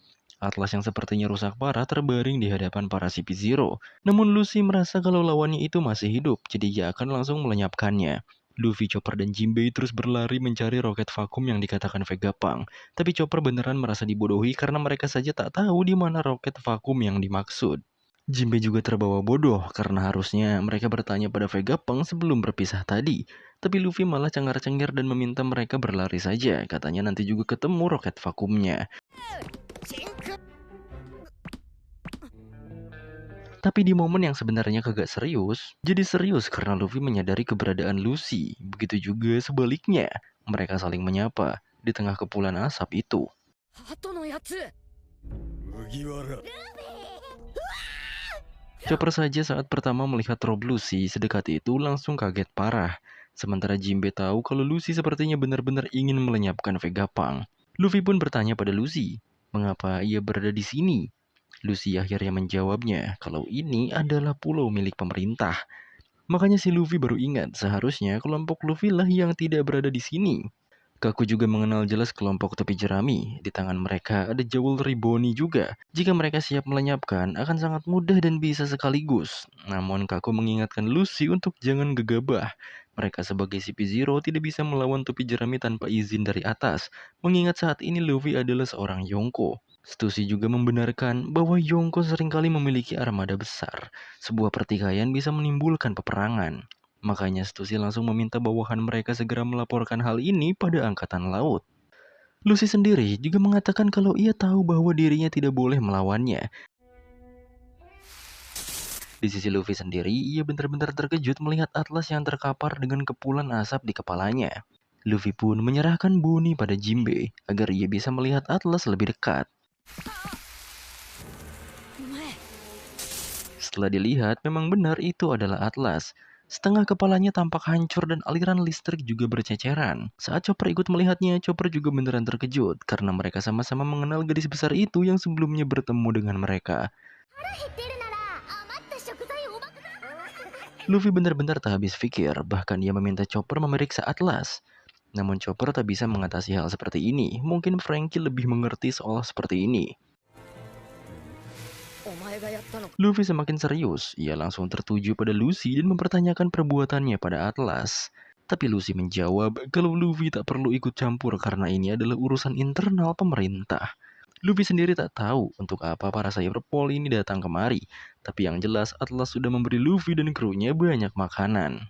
Atlas yang sepertinya rusak parah terbaring di hadapan para CP0. Namun Lucy merasa kalau lawannya itu masih hidup, jadi ia akan langsung melenyapkannya. Luffy, Chopper, dan Jinbei terus berlari mencari roket vakum yang dikatakan Vegapunk. Tapi Chopper beneran merasa dibodohi karena mereka saja tak tahu di mana roket vakum yang dimaksud. Jinbei juga terbawa bodoh karena harusnya mereka bertanya pada Vegapunk sebelum berpisah tadi. Tapi Luffy malah cengar-cengir dan meminta mereka berlari saja. Katanya nanti juga ketemu roket vakumnya. Tapi di momen yang sebenarnya kagak serius, jadi serius karena Luffy menyadari keberadaan Lucy. Begitu juga sebaliknya, mereka saling menyapa di tengah kepulan asap itu. Chopper saja saat pertama melihat Rob Lucy sedekat itu langsung kaget parah. Sementara Jinbe tahu kalau Lucy sepertinya benar-benar ingin melenyapkan Vegapunk. Luffy pun bertanya pada Lucy, mengapa ia berada di sini? Lucy akhirnya menjawabnya kalau ini adalah pulau milik pemerintah. Makanya si Luffy baru ingat seharusnya kelompok Luffy lah yang tidak berada di sini. Kaku juga mengenal jelas kelompok topi jerami. Di tangan mereka ada jewelry Bonnie juga. Jika mereka siap melenyapkan, akan sangat mudah dan bisa sekaligus. Namun Kaku mengingatkan Lucy untuk jangan gegabah. Mereka sebagai CP0 tidak bisa melawan topi jerami tanpa izin dari atas, mengingat saat ini Luffy adalah seorang Yonko. Stussy juga membenarkan bahwa Yonko seringkali memiliki armada besar. Sebuah pertikaian bisa menimbulkan peperangan. Makanya Stussy langsung meminta bawahan mereka segera melaporkan hal ini pada Angkatan Laut. Luffy sendiri juga mengatakan kalau ia tahu bahwa dirinya tidak boleh melawannya. Di sisi Luffy sendiri, ia benar-benar terkejut melihat Atlas yang terkapar dengan kepulan asap di kepalanya. Luffy pun menyerahkan Bonnie pada Jinbe agar ia bisa melihat Atlas lebih dekat. Setelah dilihat, memang benar itu adalah Atlas. Setengah kepalanya tampak hancur dan aliran listrik juga berceceran. Saat Chopper ikut melihatnya, Chopper juga beneran terkejut karena mereka sama-sama mengenal gadis besar itu yang sebelumnya bertemu dengan mereka. Luffy benar-benar tak habis pikir, bahkan ia meminta Chopper memeriksa Atlas. Namun Chopper tak bisa mengatasi hal seperti ini. Mungkin Franky lebih mengerti soal seperti ini. Luffy semakin serius. Ia langsung tertuju pada Lucy dan mempertanyakan perbuatannya pada Atlas. Tapi Lucy menjawab kalau Luffy tak perlu ikut campur karena ini adalah urusan internal pemerintah. Luffy sendiri tak tahu untuk apa para Cyberpol ini datang kemari. Tapi yang jelas Atlas sudah memberi Luffy dan krunya banyak makanan.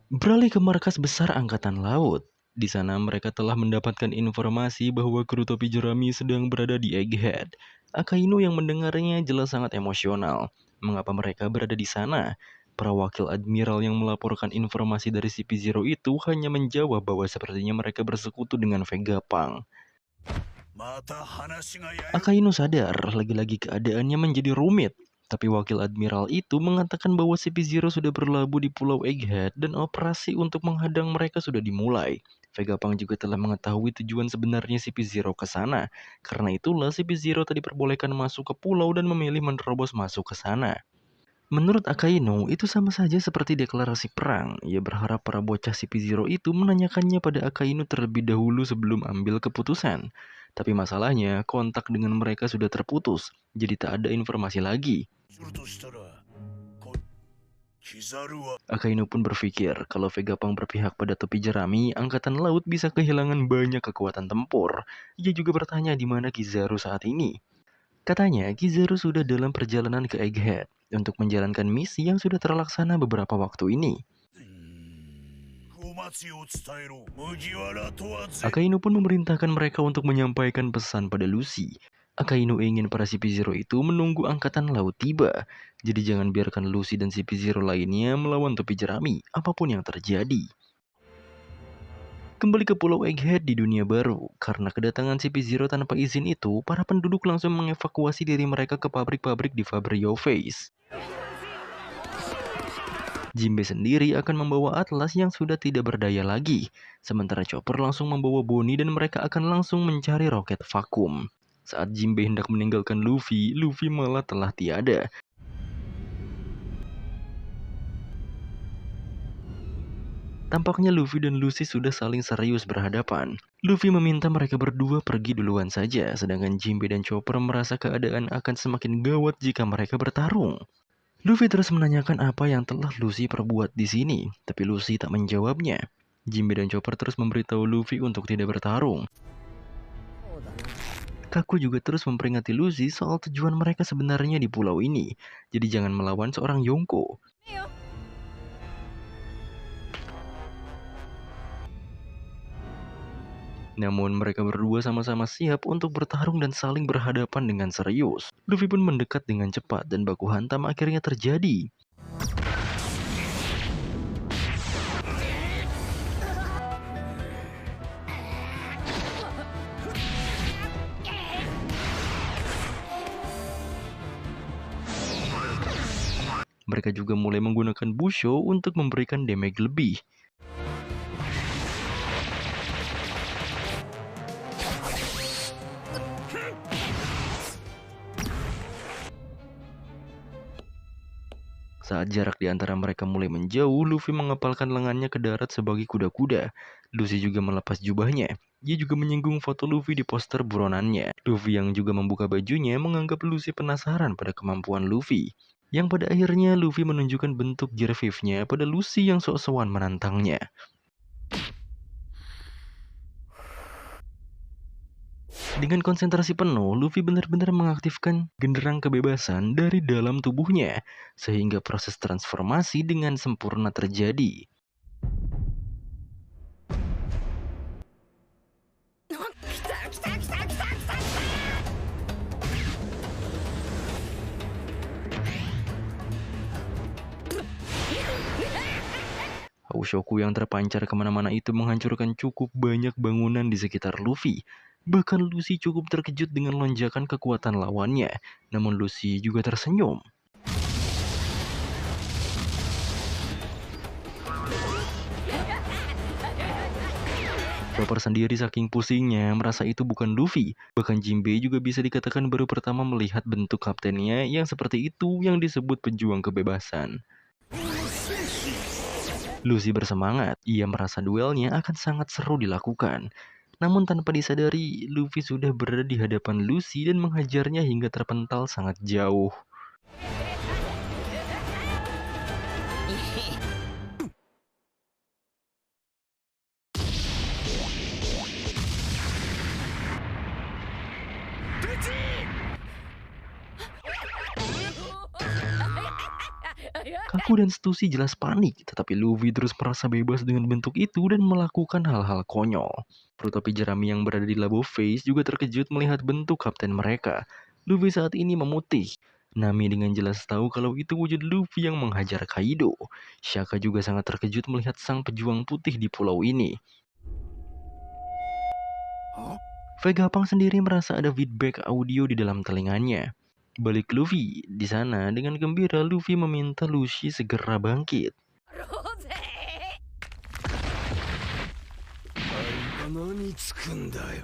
Beralih ke markas besar Angkatan Laut. Di sana mereka telah mendapatkan informasi bahwa kru topi jerami sedang berada di Egghead. Akainu yang mendengarnya jelas sangat emosional. Mengapa mereka berada di sana? Para wakil admiral yang melaporkan informasi dari CP0 itu hanya menjawab bahwa sepertinya mereka bersekutu dengan Vegapunk. Akainu sadar lagi-lagi keadaannya menjadi rumit. Tapi wakil admiral itu mengatakan bahwa CP0 sudah berlabuh di Pulau Egghead dan operasi untuk menghadang mereka sudah dimulai. Vegapunk juga telah mengetahui tujuan sebenarnya CP0 ke sana. Karena itulah CP0 tadi diperbolehkan masuk ke pulau dan memilih menerobos masuk ke sana. Menurut Akainu, itu sama saja seperti deklarasi perang. Ia berharap para bocah CP0 itu menanyakannya pada Akainu terlebih dahulu sebelum ambil keputusan. Tapi masalahnya, kontak dengan mereka sudah terputus, jadi tak ada informasi lagi. Akainu pun berpikir kalau Vegapunk berpihak pada topi jerami, Angkatan Laut bisa kehilangan banyak kekuatan tempur. Ia juga bertanya di mana Kizaru saat ini. Katanya, Kizaru sudah dalam perjalanan ke Egghead untuk menjalankan misi yang sudah terlaksana beberapa waktu ini. Akainu pun memerintahkan mereka untuk menyampaikan pesan pada Lucy. Akainu ingin para CP0 itu menunggu Angkatan Laut tiba. Jadi jangan biarkan Lucy dan CP0 lainnya melawan topi jerami, apapun yang terjadi. Kembali ke Pulau Egghead di dunia baru. Karena kedatangan CP0 tanpa izin itu, para penduduk langsung mengevakuasi diri mereka ke pabrik-pabrik di Fabrio Face. Jinbe sendiri akan membawa Atlas yang sudah tidak berdaya lagi. Sementara Chopper langsung membawa Bonnie dan mereka akan langsung mencari roket vakum. Saat Jinbe hendak meninggalkan Luffy, Luffy malah telah tiada. Tampaknya Luffy dan Lucy sudah saling serius berhadapan. Luffy meminta mereka berdua pergi duluan saja, sedangkan Jinbe dan Chopper merasa keadaan akan semakin gawat jika mereka bertarung. Luffy terus menanyakan apa yang telah Lucy perbuat di sini, tapi Lucy tak menjawabnya. Jinbe dan Chopper terus memberitahu Luffy untuk tidak bertarung. Kaku juga terus memperingati Lucy soal tujuan mereka sebenarnya di pulau ini, jadi jangan melawan seorang Yonko. Namun mereka berdua sama-sama siap untuk bertarung dan saling berhadapan dengan serius. Luffy pun mendekat dengan cepat dan baku hantam akhirnya terjadi. Mereka juga mulai menggunakan Busho untuk memberikan damage lebih. Saat jarak di antara mereka mulai menjauh, Luffy mengepalkan lengannya ke darat sebagai kuda-kuda. Lucy juga melepas jubahnya. Dia juga menyinggung foto Luffy di poster buronannya. Luffy yang juga membuka bajunya menganggap Lucy penasaran pada kemampuan Luffy. Yang pada akhirnya Luffy menunjukkan bentuk Gear-5-nya pada Lucy yang sok-sokan menantangnya. Dengan konsentrasi penuh, Luffy benar-benar mengaktifkan genderang kebebasan dari dalam tubuhnya, sehingga proses transformasi dengan sempurna terjadi. Haushoku yang terpancar kemana-mana itu menghancurkan cukup banyak bangunan di sekitar Luffy. Bahkan Lucy cukup terkejut dengan lonjakan kekuatan lawannya, namun Lucy juga tersenyum. Chopper sendiri saking pusingnya merasa itu bukan Luffy. Bahkan Jinbei juga bisa dikatakan baru pertama melihat bentuk kaptennya yang seperti itu yang disebut pejuang kebebasan. Lucy bersemangat, ia merasa duelnya akan sangat seru dilakukan. Namun tanpa disadari, Luffy sudah berada di hadapan Lucy dan menghajarnya hingga terpental sangat jauh. Kaku dan Stussy jelas panik, tetapi Luffy terus merasa bebas dengan bentuk itu dan melakukan hal-hal konyol. Kru topi jerami yang berada di Labo Face juga terkejut melihat bentuk kapten mereka. Luffy saat ini memutih. Nami dengan jelas tahu kalau itu wujud Luffy yang menghajar Kaido. Shaka juga sangat terkejut melihat sang pejuang putih di pulau ini. Vegapunk sendiri merasa ada feedback audio di dalam telinganya. Balik Luffy, di sana dengan gembira Luffy meminta Lucy segera bangkit.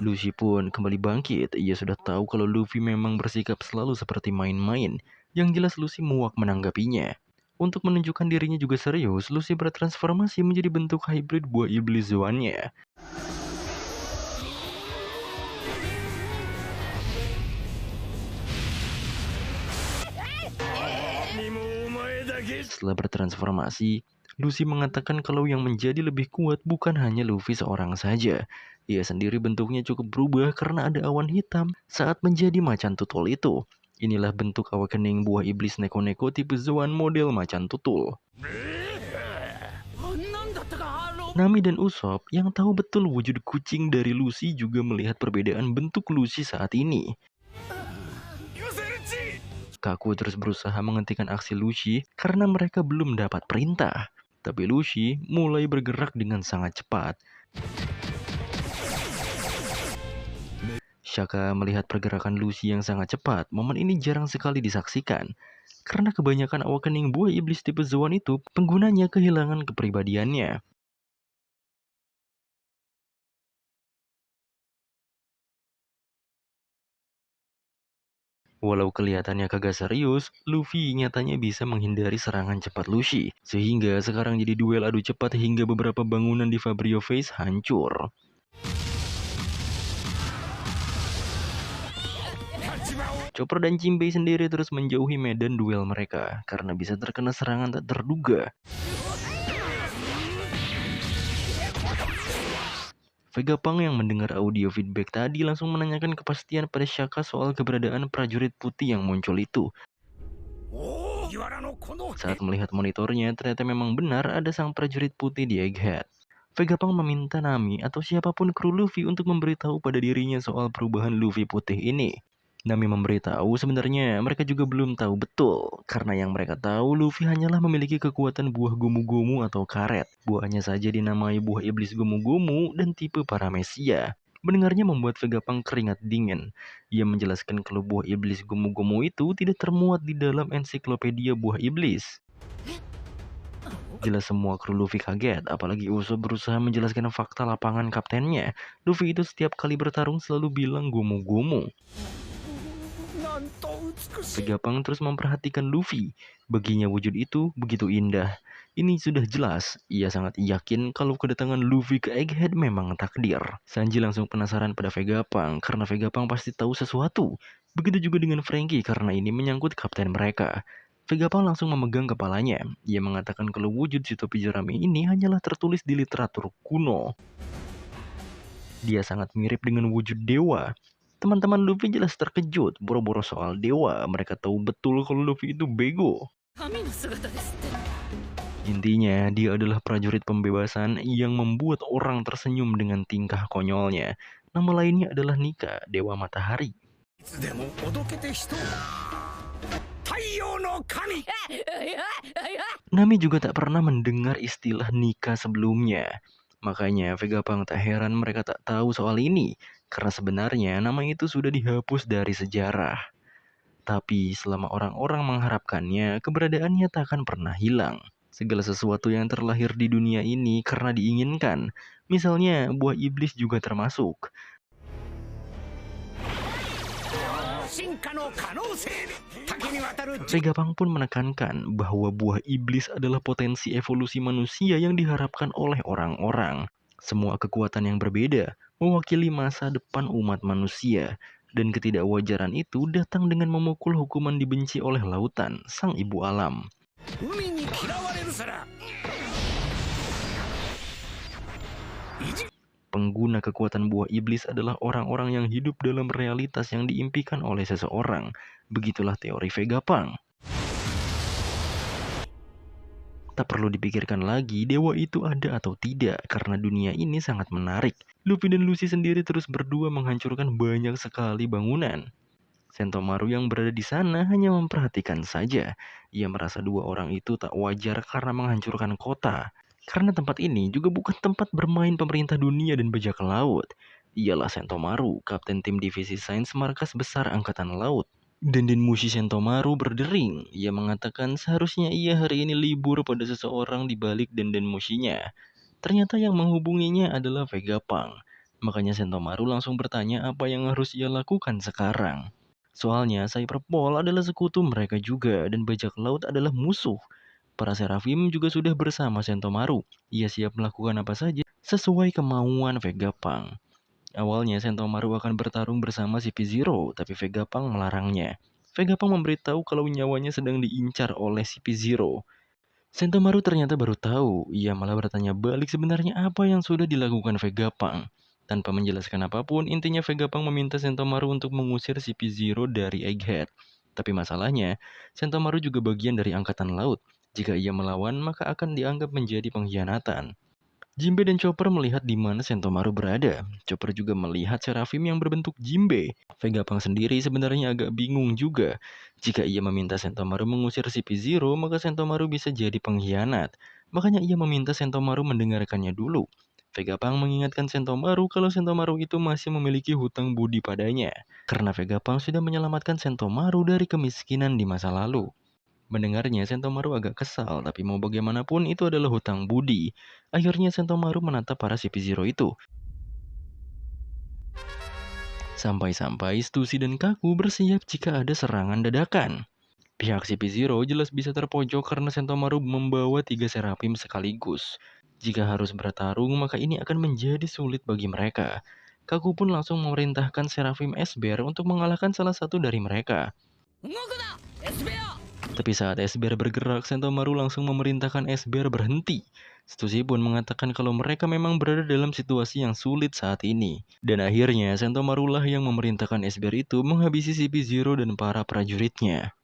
Lucy pun kembali bangkit. Ia sudah tahu kalau Luffy memang bersikap selalu seperti main-main. Yang jelas Lucy muak menanggapinya. Untuk menunjukkan dirinya juga serius, Lucy bertransformasi menjadi bentuk hybrid buah iblis Zoan-nya. Setelah bertransformasi, Lucy mengatakan kalau yang menjadi lebih kuat bukan hanya Luffy seorang saja. Ia sendiri bentuknya cukup berubah karena ada awan hitam saat menjadi macan tutul itu. Inilah bentuk awakening buah iblis Neko-Neko tipe Zoan model macan tutul. Nami dan Usopp yang tahu betul wujud kucing dari Lucy juga melihat perbedaan bentuk Lucy saat ini. Kaku terus berusaha menghentikan aksi Lucy karena mereka belum dapat perintah. Tapi Lucy mulai bergerak dengan sangat cepat. Shaka melihat pergerakan Lucy yang sangat cepat. Momen ini jarang sekali disaksikan. Karena kebanyakan awakening buah iblis tipe Zoan itu, penggunanya kehilangan kepribadiannya. Walau kelihatannya kagak serius, Luffy nyatanya bisa menghindari serangan cepat Lucy. Sehingga sekarang jadi duel adu cepat hingga beberapa bangunan di Fabrio Face hancur. Chopper dan Jinbei sendiri terus menjauhi medan duel mereka karena bisa terkena serangan tak terduga. Vegapunk yang mendengar audio feedback tadi langsung menanyakan kepastian pada Shaka soal keberadaan prajurit putih yang muncul itu. Saat melihat monitornya, ternyata memang benar ada sang prajurit putih di Egghead. Vegapunk meminta Nami atau siapapun kru Luffy untuk memberitahu pada dirinya soal perubahan Luffy putih ini. Nami memberitahu sebenarnya mereka juga belum tahu betul, karena yang mereka tahu Luffy hanyalah memiliki kekuatan buah gomu-gomu atau karet. Buahnya saja dinamai buah iblis gomu-gomu dan tipe paramesia. Mendengarnya membuat Vegapunk keringat dingin. Ia menjelaskan kalau buah iblis gomu-gomu itu tidak termuat di dalam ensiklopedia buah iblis. Jelas semua kru Luffy kaget, apalagi Usopp berusaha menjelaskan fakta lapangan kaptennya. Luffy itu setiap kali bertarung selalu bilang gomu-gomu. Vegapunk terus memperhatikan Luffy. Baginya wujud itu begitu indah. Ini sudah jelas, ia sangat yakin kalau kedatangan Luffy ke Egghead memang takdir. Sanji langsung penasaran pada Vegapunk karena Vegapunk pasti tahu sesuatu. Begitu juga dengan Franky karena ini menyangkut kapten mereka. Vegapunk langsung memegang kepalanya. Ia mengatakan kalau wujud si topi jerami ini hanyalah tertulis di literatur kuno. Dia sangat mirip dengan wujud dewa. Teman-teman Luffy jelas terkejut, boro-boro soal dewa. Mereka tahu betul kalau Luffy itu bego. Intinya, dia adalah prajurit pembebasan yang membuat orang tersenyum dengan tingkah konyolnya. Nama lainnya adalah Nika, Dewa Matahari. Nami juga tak pernah mendengar istilah Nika sebelumnya. Makanya Vegapunk tak heran mereka tak tahu soal ini. Karena sebenarnya nama itu sudah dihapus dari sejarah. Tapi selama orang-orang mengharapkannya, keberadaannya tak akan pernah hilang. Segala sesuatu yang terlahir di dunia ini karena diinginkan. Misalnya, buah iblis juga termasuk. Vegapunk pun menekankan bahwa buah iblis adalah potensi evolusi manusia yang diharapkan oleh orang-orang. Semua kekuatan yang berbeda mewakili masa depan umat manusia. Dan ketidakwajaran itu datang dengan memukul hukuman dibenci oleh lautan, sang ibu alam. Pengguna kekuatan buah iblis adalah orang-orang yang hidup dalam realitas yang diimpikan oleh seseorang. Begitulah teori Vegapunk. Tak perlu dipikirkan lagi dewa itu ada atau tidak, karena dunia ini sangat menarik. Luffy dan Lucy sendiri terus berdua menghancurkan banyak sekali bangunan. Sentomaru yang berada di sana hanya memperhatikan saja. Ia merasa dua orang itu tak wajar karena menghancurkan kota. Karena tempat ini juga bukan tempat bermain pemerintah dunia dan bajak laut. Ialah Sentomaru, kapten tim divisi sains markas besar angkatan laut. Dan Mushi Sentomaru berdering. Ia mengatakan seharusnya ia hari ini libur pada seseorang di balik Mushinya. Ternyata yang menghubunginya adalah Vegapunk. Makanya Sentomaru langsung bertanya apa yang harus ia lakukan sekarang. Soalnya Cyberpol adalah sekutu mereka juga dan bajak laut adalah musuh. Para Seraphim juga sudah bersama Sentomaru. Ia siap melakukan apa saja sesuai kemauan Vegapunk. Awalnya Sentomaru akan bertarung bersama CP0, tapi Vegapunk melarangnya. Vegapunk memberitahu kalau nyawanya sedang diincar oleh CP0. Sentomaru ternyata baru tahu, ia malah bertanya balik sebenarnya apa yang sudah dilakukan Vegapunk. Tanpa menjelaskan apapun, intinya Vegapunk meminta Sentomaru untuk mengusir CP0 dari Egghead. Tapi masalahnya, Sentomaru juga bagian dari Angkatan Laut. Jika ia melawan, maka akan dianggap menjadi pengkhianatan. Jinbe dan Chopper melihat di mana Sentomaru berada. Chopper juga melihat Seraphim yang berbentuk Jinbe. Vegapunk sendiri sebenarnya agak bingung juga. Jika ia meminta Sentomaru mengusir CP0, maka Sentomaru bisa jadi pengkhianat. Makanya ia meminta Sentomaru mendengarkannya dulu. Vegapunk mengingatkan Sentomaru kalau Sentomaru itu masih memiliki hutang budi padanya. Karena Vegapunk sudah menyelamatkan Sentomaru dari kemiskinan di masa lalu. Mendengarnya, Sentomaru agak kesal, tapi mau bagaimanapun itu adalah hutang budi. Akhirnya Sentomaru menatap para CP0 itu. Sampai-sampai Stussy dan Kaku bersiap jika ada serangan dadakan. Pihak CP0 jelas bisa terpojok karena Sentomaru membawa 3 Seraphim sekaligus. Jika harus bertarung, maka ini akan menjadi sulit bagi mereka. Kaku pun langsung memerintahkan Seraphim Esber untuk mengalahkan salah satu dari mereka. Tapi saat Esber bergerak, Sentomaru langsung memerintahkan Esber berhenti. Stussy pun mengatakan kalau mereka memang berada dalam situasi yang sulit saat ini. Dan akhirnya, Sentomaru lah yang memerintahkan Esber itu menghabisi CP0 dan para prajuritnya.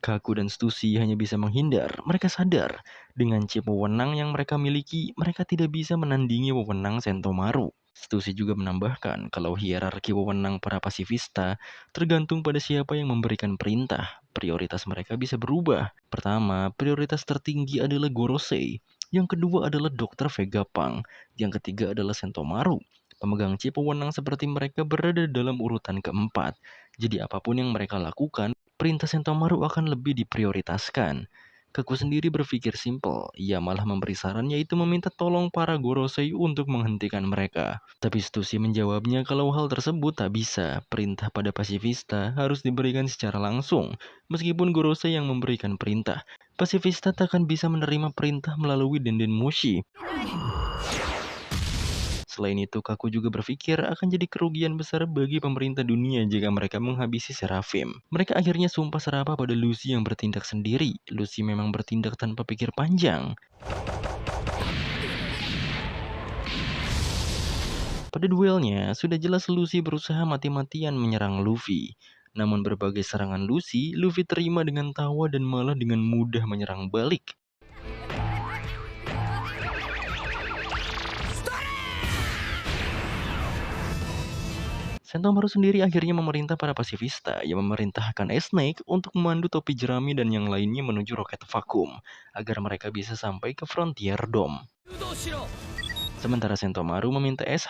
Kaku dan Stussy hanya bisa menghindar. Mereka sadar, dengan chip wewenang yang mereka miliki, mereka tidak bisa menandingi wewenang Sentomaru. Stussy juga menambahkan kalau hierarki wewenang para pasifista tergantung pada siapa yang memberikan perintah. Prioritas mereka bisa berubah. Pertama, prioritas tertinggi adalah Gorosei. Yang kedua adalah Dr. Vegapunk. Yang ketiga adalah Sentomaru. Pemegang chip wewenang seperti mereka berada dalam urutan keempat. Jadi apapun yang mereka lakukan, perintah Sentomaru akan lebih diprioritaskan. Kaku sendiri berpikir simpel, ia malah memberi saran yaitu meminta tolong para Gorosei untuk menghentikan mereka. Tapi Stussy menjawabnya kalau hal tersebut tak bisa, perintah pada pasifista harus diberikan secara langsung. Meskipun Gorosei yang memberikan perintah, pasifista tak akan bisa menerima perintah melalui Denden Mushi. Selain itu, Kaku juga berpikir akan jadi kerugian besar bagi pemerintah dunia jika mereka menghabisi Seraphim. Mereka akhirnya sumpah serapah pada Lucy yang bertindak sendiri. Lucy memang bertindak tanpa pikir panjang. Pada duelnya, sudah jelas Lucy berusaha mati-matian menyerang Luffy. Namun berbagai serangan Lucy, Luffy terima dengan tawa dan malah dengan mudah menyerang balik. Sentomaru sendiri akhirnya memerintah para pasifista yang memerintahkan Snake untuk memandu topi jerami dan yang lainnya menuju roket vakum agar mereka bisa sampai ke Frontier Dome. Sementara Sentomaru meminta Ace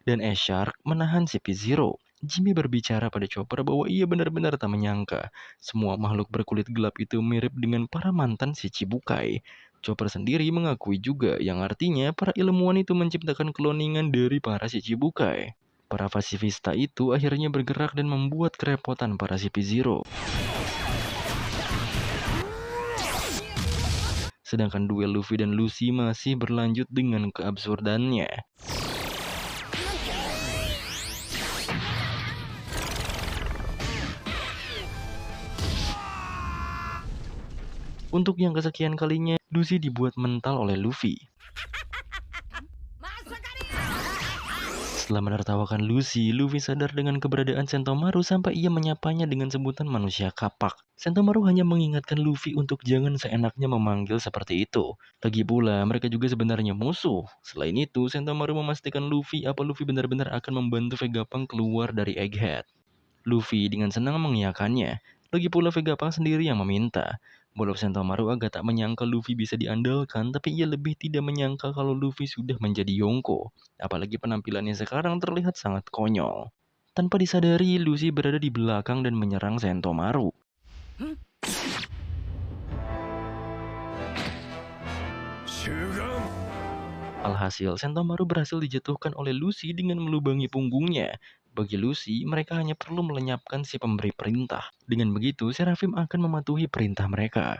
dan Ace Shark menahan CP0. Jimmy berbicara pada Chopper bahwa ia benar-benar tak menyangka semua makhluk berkulit gelap itu mirip dengan para mantan Shichibukai. Chopper sendiri mengakui juga yang artinya para ilmuwan itu menciptakan kloningan dari para Shichibukai. Para pasifista itu akhirnya bergerak dan membuat kerepotan para CP0. Sedangkan duel Luffy dan Lucy masih berlanjut dengan keabsurdannya. Untuk yang kesekian kalinya, Lucy dibuat mental oleh Luffy. Setelah menertawakan Lucy, Luffy sadar dengan keberadaan Sentomaru sampai ia menyapanya dengan sebutan manusia kapak. Sentomaru hanya mengingatkan Luffy untuk jangan seenaknya memanggil seperti itu. Lagi pula, mereka juga sebenarnya musuh. Selain itu, Sentomaru memastikan Luffy benar-benar akan membantu Vegapunk keluar dari Egghead. Luffy dengan senang mengiyakannya. Lagi pula Vegapunk sendiri yang meminta. Walau Sentomaru agak tak menyangka Luffy bisa diandalkan, tapi ia lebih tidak menyangka kalau Luffy sudah menjadi Yonko. Apalagi penampilannya sekarang terlihat sangat konyol. Tanpa disadari, Luffy berada di belakang dan menyerang Sentomaru. Alhasil, Sentomaru berhasil dijatuhkan oleh Lucy dengan melubangi punggungnya. Bagi Lucy, mereka hanya perlu melenyapkan si pemberi perintah. Dengan begitu, Seraphim akan mematuhi perintah mereka.